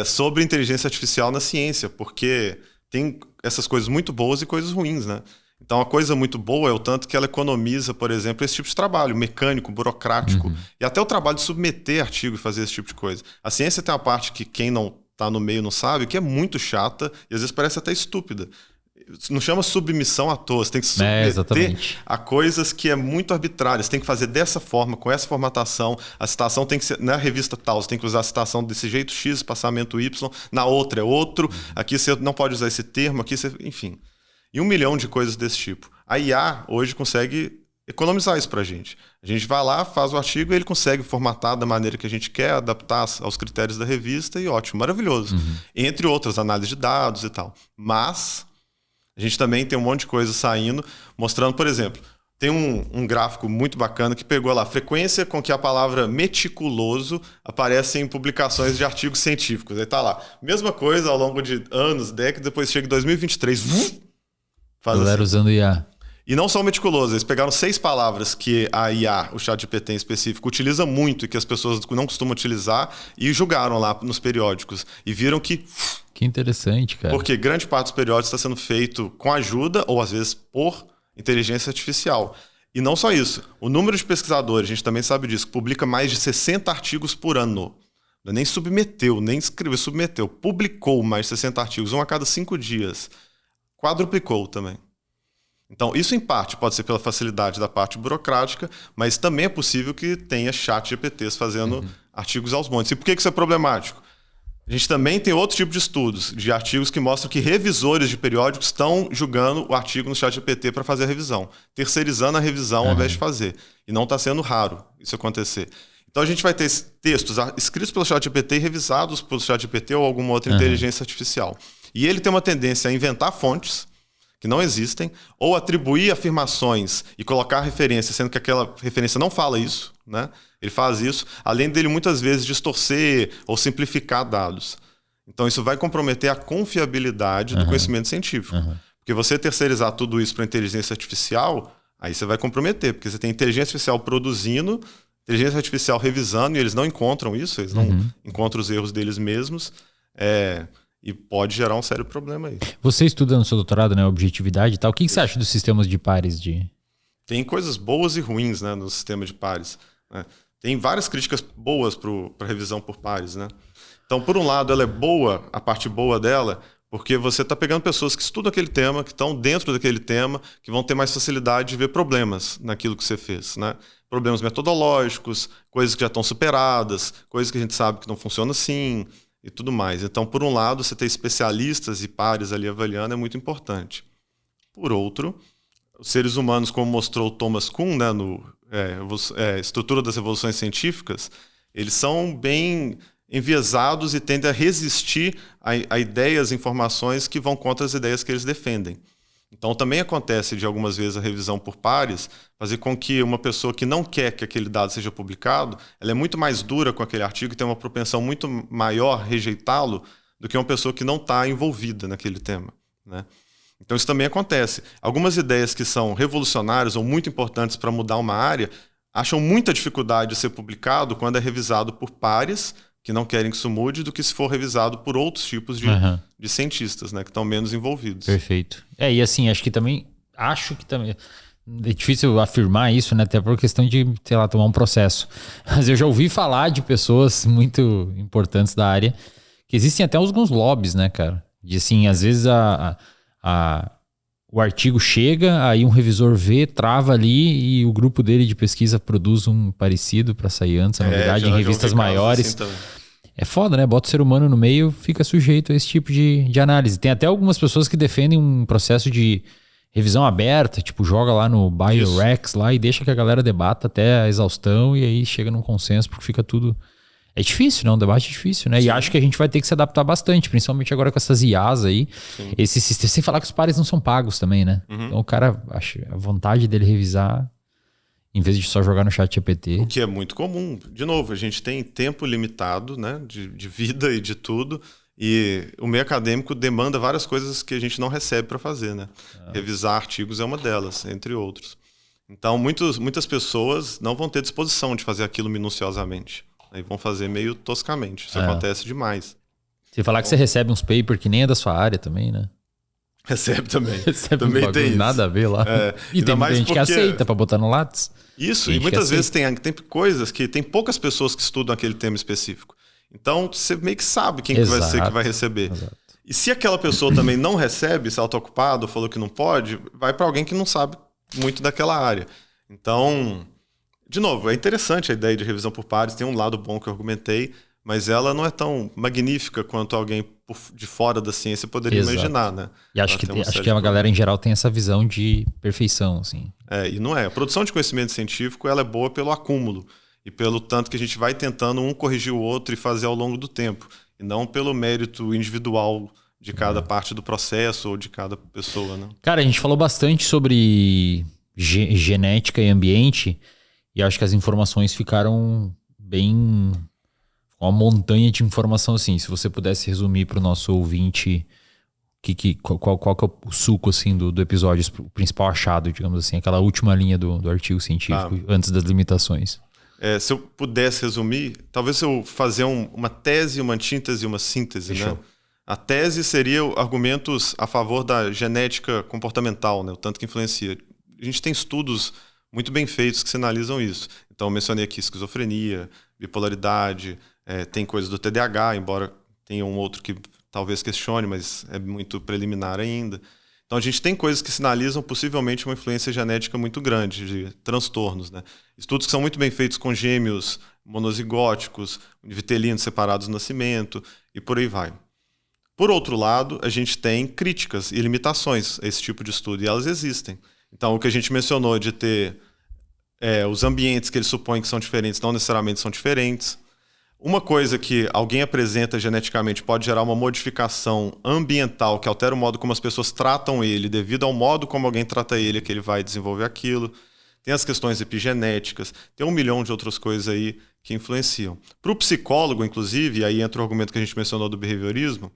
Sobre inteligência artificial na ciência, porque tem essas coisas muito boas e coisas ruins, né? Então, a coisa muito boa é o tanto que ela economiza, por exemplo, esse tipo de trabalho, mecânico, burocrático, e até o trabalho de submeter artigo e fazer esse tipo de coisa. A ciência tem uma parte que quem não está no meio não sabe, que é muito chata e às vezes parece até estúpida. Não chama submissão à toa, você tem que submeter a coisas que é muito arbitrárias. Você tem que fazer dessa forma, com essa formatação. A citação tem que ser na revista tal, você tem que usar a citação desse jeito X, passamento Y, na outra é outro. Aqui você não pode usar esse termo, aqui você... Enfim. E 1 milhão de coisas desse tipo. A IA hoje consegue economizar isso pra gente. A gente vai lá, faz o artigo e ele consegue formatar da maneira que a gente quer, adaptar aos critérios da revista e ótimo, maravilhoso. Entre outras, análise de dados e tal. Mas a gente também tem um monte de coisa saindo, mostrando, por exemplo, tem um gráfico muito bacana que pegou lá a frequência com que a palavra meticuloso aparece em publicações de artigos científicos. Aí tá lá, mesma coisa ao longo de anos, décadas, depois chega em 2023, faz galera assim. Usando IA. E não só o meticuloso, eles pegaram 6 palavras que a IA, o ChatGPT em específico, utiliza muito e que as pessoas não costumam utilizar e julgaram lá nos periódicos. E viram que... Que interessante, cara. Porque grande parte dos periódicos está sendo feito com ajuda ou às vezes por inteligência artificial. E não só isso. O número de pesquisadores, a gente também sabe disso, que publica mais de 60 artigos por ano. Nem submeteu, nem escreveu, submeteu. Publicou mais de 60 artigos, um a cada 5 dias. Quadruplicou também. Então, isso em parte pode ser pela facilidade da parte burocrática, mas também é possível que tenha chat GPTs fazendo artigos aos montes. E por que isso é problemático? A gente também tem outro tipo de estudos, de artigos que mostram que revisores de periódicos estão julgando o artigo no chat GPT para fazer a revisão, terceirizando a revisão ao invés de fazer. E não está sendo raro isso acontecer. Então, a gente vai ter textos escritos pelo chat GPT e revisados pelo chat GPT ou alguma outra inteligência artificial. E ele tem uma tendência a inventar fontes que não existem, ou atribuir afirmações e colocar referência, sendo que aquela referência não fala isso, né? Ele faz isso, além dele muitas vezes distorcer ou simplificar dados. Então isso vai comprometer a confiabilidade do conhecimento científico. Porque você terceirizar tudo isso para inteligência artificial, aí você vai comprometer, porque você tem inteligência artificial produzindo, inteligência artificial revisando, e eles não encontram isso, eles não encontram os erros deles mesmos. E pode gerar um sério problema aí. Você estuda no seu doutorado, né, objetividade e tal. O que você acha dos sistemas de pares? Tem coisas boas e ruins, né, no sistema de pares. Né? Tem várias críticas boas para revisão por pares. Né? Então, por um lado, ela é boa, a parte boa dela, porque você está pegando pessoas que estudam aquele tema, que estão dentro daquele tema, que vão ter mais facilidade de ver problemas naquilo que você fez. Né? Problemas metodológicos, coisas que já estão superadas, coisas que a gente sabe que não funcionam assim, e tudo mais. Então, por um lado, você ter especialistas e pares ali avaliando é muito importante. Por outro, os seres humanos, como mostrou Thomas Kuhn, né, no Estrutura das Revoluções Científicas, eles são bem enviesados e tendem a resistir a ideias, informações que vão contra as ideias que eles defendem. Então, também acontece, de algumas vezes, a revisão por pares, fazer com que uma pessoa que não quer que aquele dado seja publicado, ela é muito mais dura com aquele artigo e tem uma propensão muito maior a rejeitá-lo do que uma pessoa que não está envolvida naquele tema. Né? Então, isso também acontece. Algumas ideias que são revolucionárias ou muito importantes para mudar uma área acham muita dificuldade de ser publicado quando é revisado por pares que não querem que isso mude, do que se for revisado por outros tipos de cientistas, né, que estão menos envolvidos. Perfeito. E assim, acho que também é difícil afirmar isso, né, até por questão de, sei lá, tomar um processo. Mas eu já ouvi falar de pessoas muito importantes da área, que existem até alguns lobbies, né, cara? De assim, às vezes o artigo chega, aí um revisor vê, trava ali e o grupo dele de pesquisa produz um parecido para sair antes, na verdade, em revistas maiores. Assim, é foda, né? Bota o ser humano no meio, fica sujeito a esse tipo de análise. Tem até algumas pessoas que defendem um processo de revisão aberta, tipo, joga lá no BioRex lá e deixa que a galera debata até a exaustão e aí chega num consenso, porque fica tudo... É difícil, né? Um debate difícil, né? Sim. E acho que a gente vai ter que se adaptar bastante, principalmente agora com essas IAs aí. Esse sistema, sem falar que os pares não são pagos também, né? Então o cara, acho, a vontade dele revisar, em vez de só jogar no chat GPT. O que é muito comum. De novo, a gente tem tempo limitado, né? De vida e de tudo. E o meio acadêmico demanda várias coisas que a gente não recebe para fazer, né? Revisar artigos é uma delas, entre outros. Então, muitas pessoas não vão ter disposição de fazer aquilo minuciosamente. Aí vão fazer meio toscamente. Isso acontece demais. Se falar que você recebe uns papers que nem é da sua área também, né? Recebe também. Recebe também tem isso. Nada a ver lá. E tem muita gente que aceita para botar no Lattes. Isso, e muitas vezes tem coisas que tem poucas pessoas que estudam aquele tema específico. Então, você meio que sabe quem que vai ser que vai receber. Exato. E se aquela pessoa também não recebe, se ela está ocupada ou falou que não pode, vai para alguém que não sabe muito daquela área. Então, de novo, é interessante a ideia de revisão por pares, tem um lado bom que eu argumentei, mas ela não é tão magnífica quanto alguém de fora da ciência poderia imaginar, né? E acho que a galera em geral tem essa visão de perfeição, assim. E não é. A produção de conhecimento científico ela é boa pelo acúmulo e pelo tanto que a gente vai tentando um corrigir o outro e fazer ao longo do tempo, e não pelo mérito individual de cada parte do processo ou de cada pessoa, né? Cara, a gente falou bastante sobre genética e ambiente e acho que as informações ficaram bem... Uma montanha de informação, assim. Se você pudesse resumir para o nosso ouvinte qual que é o suco assim, do episódio, o principal achado, digamos assim, aquela última linha do artigo científico, antes das limitações. Se eu pudesse resumir, talvez eu fazer uma tese, uma antítese e uma síntese, né? A tese seria argumentos a favor da genética comportamental, né? O tanto que influencia. A gente tem estudos muito bem feitos que sinalizam isso. Então, eu mencionei aqui esquizofrenia, bipolaridade, tem coisas do TDAH, embora tenha um outro que talvez questione, mas é muito preliminar ainda. Então, a gente tem coisas que sinalizam possivelmente uma influência genética muito grande de transtornos, né? Estudos que são muito bem feitos com gêmeos monozigóticos, univitelinos separados no nascimento e por aí vai. Por outro lado, a gente tem críticas e limitações a esse tipo de estudo, e elas existem. Então, o que a gente mencionou de ter os ambientes que ele supõe que são diferentes não necessariamente são diferentes. Uma coisa que alguém apresenta geneticamente pode gerar uma modificação ambiental que altera o modo como as pessoas tratam ele, devido ao modo como alguém trata ele, que ele vai desenvolver aquilo. Tem as questões epigenéticas, tem 1 milhão de outras coisas aí que influenciam. Para o psicólogo, inclusive, e aí entra o argumento que a gente mencionou do behaviorismo,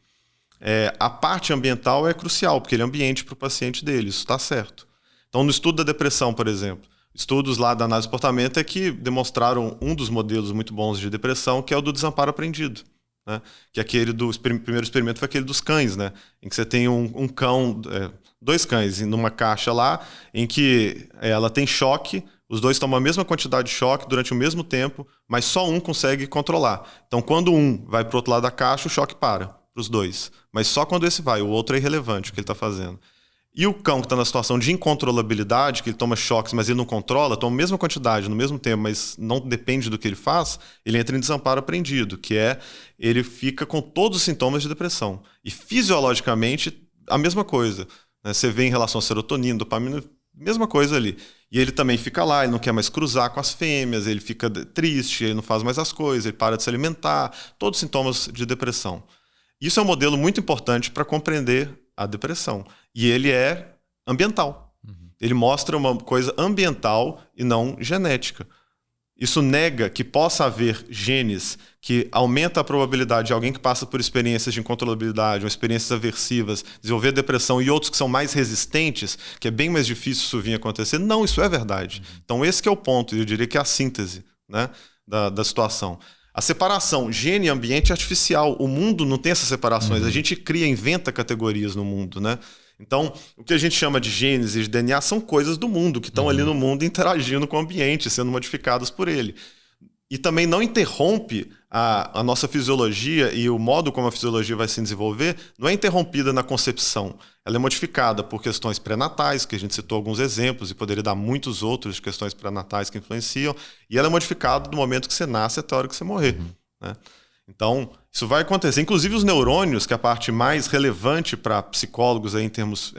a parte ambiental é crucial, porque ele é ambiente para o paciente dele, isso está certo. Então, no estudo da depressão, por exemplo, estudos lá da análise de comportamento que demonstraram um dos modelos muito bons de depressão, que é o do desamparo aprendido, né? Que aquele primeiro experimento foi aquele dos cães, né? Em que você tem um cão, 2 cães numa caixa lá, em que ela tem choque, os dois tomam a mesma quantidade de choque durante o mesmo tempo, mas só um consegue controlar. Então, quando um vai para o outro lado da caixa, o choque para os dois. Mas só quando esse vai, o outro é irrelevante o que ele está fazendo. E o cão que está na situação de incontrolabilidade, que ele toma choques, mas ele não controla, toma a mesma quantidade no mesmo tempo, mas não depende do que ele faz, ele entra em desamparo aprendido, que ele fica com todos os sintomas de depressão. E fisiologicamente, a mesma coisa, né? Você vê em relação à serotonina, dopamina, mesma coisa ali. E ele também fica lá, ele não quer mais cruzar com as fêmeas, ele fica triste, ele não faz mais as coisas, ele para de se alimentar, todos os sintomas de depressão. Isso é um modelo muito importante para compreender a depressão. E ele é ambiental. Ele mostra uma coisa ambiental e não genética. Isso nega que possa haver genes que aumentam a probabilidade de alguém que passa por experiências de incontrolabilidade ou experiências aversivas desenvolver depressão e outros que são mais resistentes, que é bem mais difícil isso vir a acontecer. Não, isso é verdade. Então esse que é o ponto, eu diria que é a síntese, né, da situação. A separação gene e ambiente é artificial. O mundo não tem essas separações. A gente inventa categorias no mundo, né? Então, o que a gente chama de genes e de DNA são coisas do mundo, que estão ali no mundo interagindo com o ambiente, sendo modificadas por ele. E também não interrompe a nossa fisiologia e o modo como a fisiologia vai se desenvolver, não é interrompida na concepção. Ela é modificada por questões pré-natais, que a gente citou alguns exemplos, e poderia dar muitos outros de questões pré-natais que influenciam, e ela é modificada do momento que você nasce até a hora que você morrer, né? Então, isso vai acontecer. Inclusive os neurônios, que é a parte mais relevante para psicólogos aí, em termos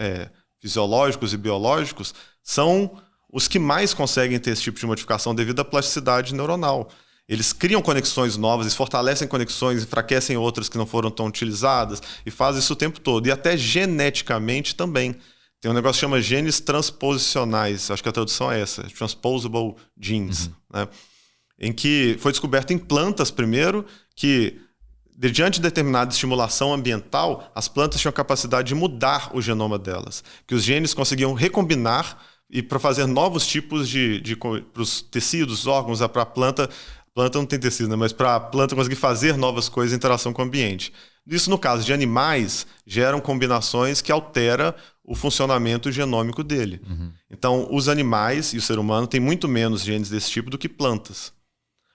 fisiológicos e biológicos, são os que mais conseguem ter esse tipo de modificação devido à plasticidade neuronal. Eles criam conexões novas, eles fortalecem conexões, enfraquecem outras que não foram tão utilizadas e fazem isso o tempo todo. E até geneticamente também. Tem um negócio que chama genes transposicionais, acho que a tradução é essa, transposable genes, né? Em que foi descoberto em plantas primeiro, que diante de determinada estimulação ambiental, as plantas tinham a capacidade de mudar o genoma delas, que os genes conseguiam recombinar e para fazer novos tipos para os tecidos, órgãos, para a planta não tem tecido, né? Mas para a planta conseguir fazer novas coisas em interação com o ambiente. Isso, no caso de animais, geram combinações que alteram o funcionamento genômico dele. Então, os animais e o ser humano têm muito menos genes desse tipo do que plantas.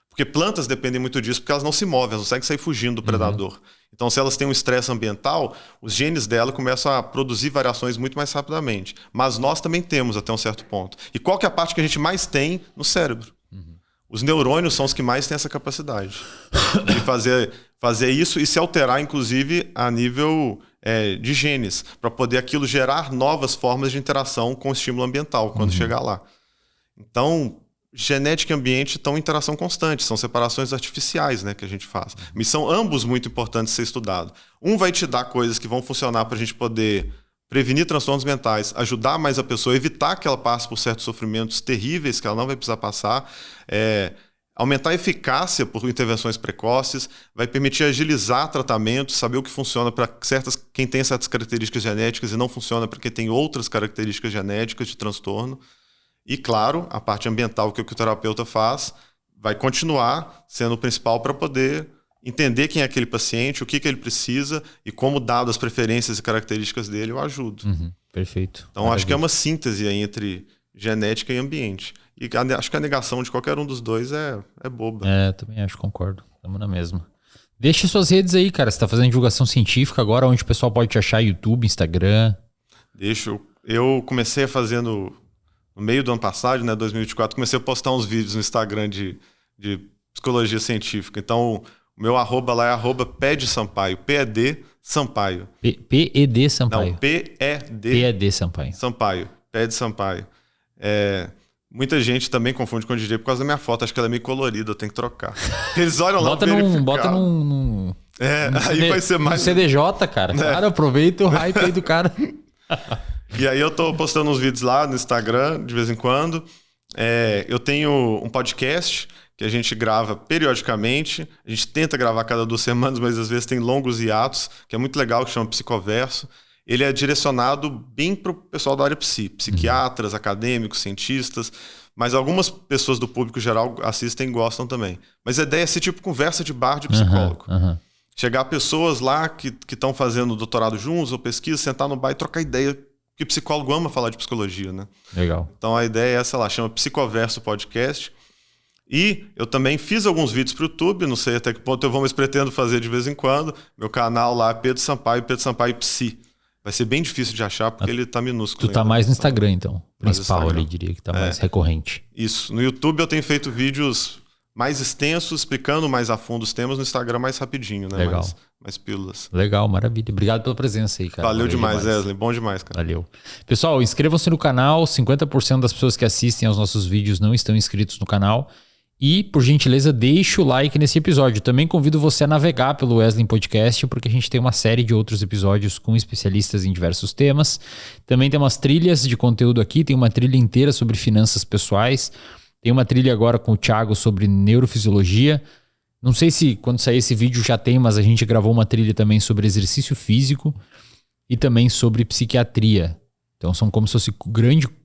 Porque plantas dependem muito disso, porque elas não se movem, elas não conseguem sair fugindo do predador. Então, se elas têm um estresse ambiental, os genes dela começam a produzir variações muito mais rapidamente. Mas nós também temos até um certo ponto. E qual que é a parte que a gente mais tem no cérebro? Os neurônios são os que mais têm essa capacidade de fazer isso e se alterar, inclusive, a nível de genes, para poder aquilo gerar novas formas de interação com o estímulo ambiental, quando chegar lá. Então, genética e ambiente estão em interação constante, são separações artificiais, né, que a gente faz. Mas são ambos muito importantes de ser estudado. Um vai te dar coisas que vão funcionar para a gente poder prevenir transtornos mentais, ajudar mais a pessoa, evitar que ela passe por certos sofrimentos terríveis que ela não vai precisar passar, aumentar a eficácia por intervenções precoces, vai permitir agilizar tratamentos, saber o que funciona para quem tem certas características genéticas e não funciona para quem tem outras características genéticas de transtorno. E, claro, a parte ambiental que o terapeuta faz vai continuar sendo o principal para poder entender quem é aquele paciente, o que ele precisa e como, dado as preferências e características dele, eu ajudo. Perfeito. Então, acho que é uma síntese aí entre genética e ambiente. E acho que a negação de qualquer um dos dois é boba. Também acho, concordo. Estamos na mesma. Deixa suas redes aí, cara. Você está fazendo divulgação científica agora, onde o pessoal pode te achar? YouTube, Instagram? Eu comecei fazendo no meio do ano passado, né, 2024, comecei a postar uns vídeos no Instagram de psicologia científica. Então, o meu arroba lá é @pedsampaio, P-E-D Sampaio. P-E-D Sampaio. Não, P-E-D. P-E-D Sampaio. Sampaio, Ped Sampaio. Muita gente também confunde com o DJ por causa da minha foto. Acho que ela é meio colorida, eu tenho que trocar. Eles olham lá verificar. Bota num aí vai ser mais... No CDJ, cara. Cara, aproveita o hype aí do cara. E aí eu tô postando uns vídeos lá no Instagram, de vez em quando. Eu tenho um podcast que a gente grava periodicamente. A gente tenta gravar cada 2 semanas, mas às vezes tem longos hiatos, que é muito legal, que chama Psicoverso. Ele é direcionado bem para o pessoal da área psiquiatras, acadêmicos, cientistas, mas algumas pessoas do público geral assistem e gostam também. Mas a ideia é ser tipo conversa de bar de psicólogo. Chegar pessoas lá que estão fazendo doutorado juntos ou pesquisa, sentar no bar e trocar ideia, porque psicólogo ama falar de psicologia, né? Legal. Então a ideia é essa lá, chama Psicoverso Podcast. E eu também fiz alguns vídeos para o YouTube, não sei até que ponto eu vou, mas pretendo fazer de vez em quando. Meu canal lá é Pedro Sampaio Psi. Vai ser bem difícil de achar, porque ele tá minúsculo. Tu tá mais no Instagram, então. Principal Instagram. ali, diria que tá mais recorrente. Isso. No YouTube eu tenho feito vídeos mais extensos, explicando mais a fundo os temas. No Instagram mais rapidinho, né? Legal. Mais pílulas. Legal, maravilha. Obrigado pela presença aí, cara. Valeu demais, Wesley. Bom demais, cara. Valeu. Pessoal, inscrevam-se no canal. 50% das pessoas que assistem aos nossos vídeos não estão inscritos no canal. E, por gentileza, deixe o like nesse episódio. Também convido você a navegar pelo Wesley Podcast, porque a gente tem uma série de outros episódios com especialistas em diversos temas. Também tem umas trilhas de conteúdo aqui. Tem uma trilha inteira sobre finanças pessoais. Tem uma trilha agora com o Thiago sobre neurofisiologia. Não sei se quando sair esse vídeo já tem, mas a gente gravou uma trilha também sobre exercício físico e também sobre psiquiatria. Então são como se fossem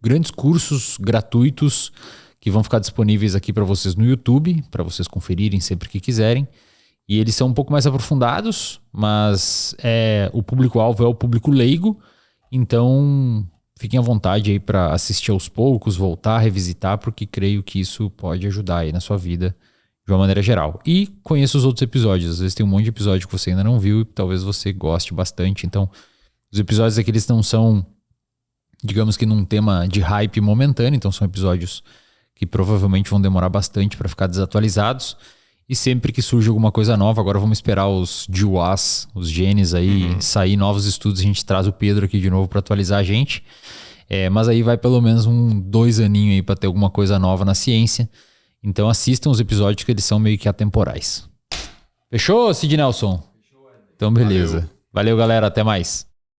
grandes cursos gratuitos que vão ficar disponíveis aqui para vocês no YouTube, para vocês conferirem sempre que quiserem. E eles são um pouco mais aprofundados, mas o público-alvo é o público leigo. Então fiquem à vontade aí para assistir aos poucos, voltar, revisitar, porque creio que isso pode ajudar aí na sua vida de uma maneira geral. E conheça os outros episódios. Às vezes tem um monte de episódio que você ainda não viu e talvez você goste bastante. Então, os episódios aqui eles não são, digamos que num tema de hype momentâneo. Então, são episódios que provavelmente vão demorar bastante para ficar desatualizados. E sempre que surge alguma coisa nova, agora vamos esperar os GWAS, os genes aí, sair novos estudos, a gente traz o Pedro aqui de novo para atualizar a gente. Mas aí vai pelo menos 2 aninhos aí para ter alguma coisa nova na ciência. Então assistam os episódios que eles são meio que atemporais. Fechou, Sid Nelson? Fechou, então beleza. Valeu, galera. Até mais.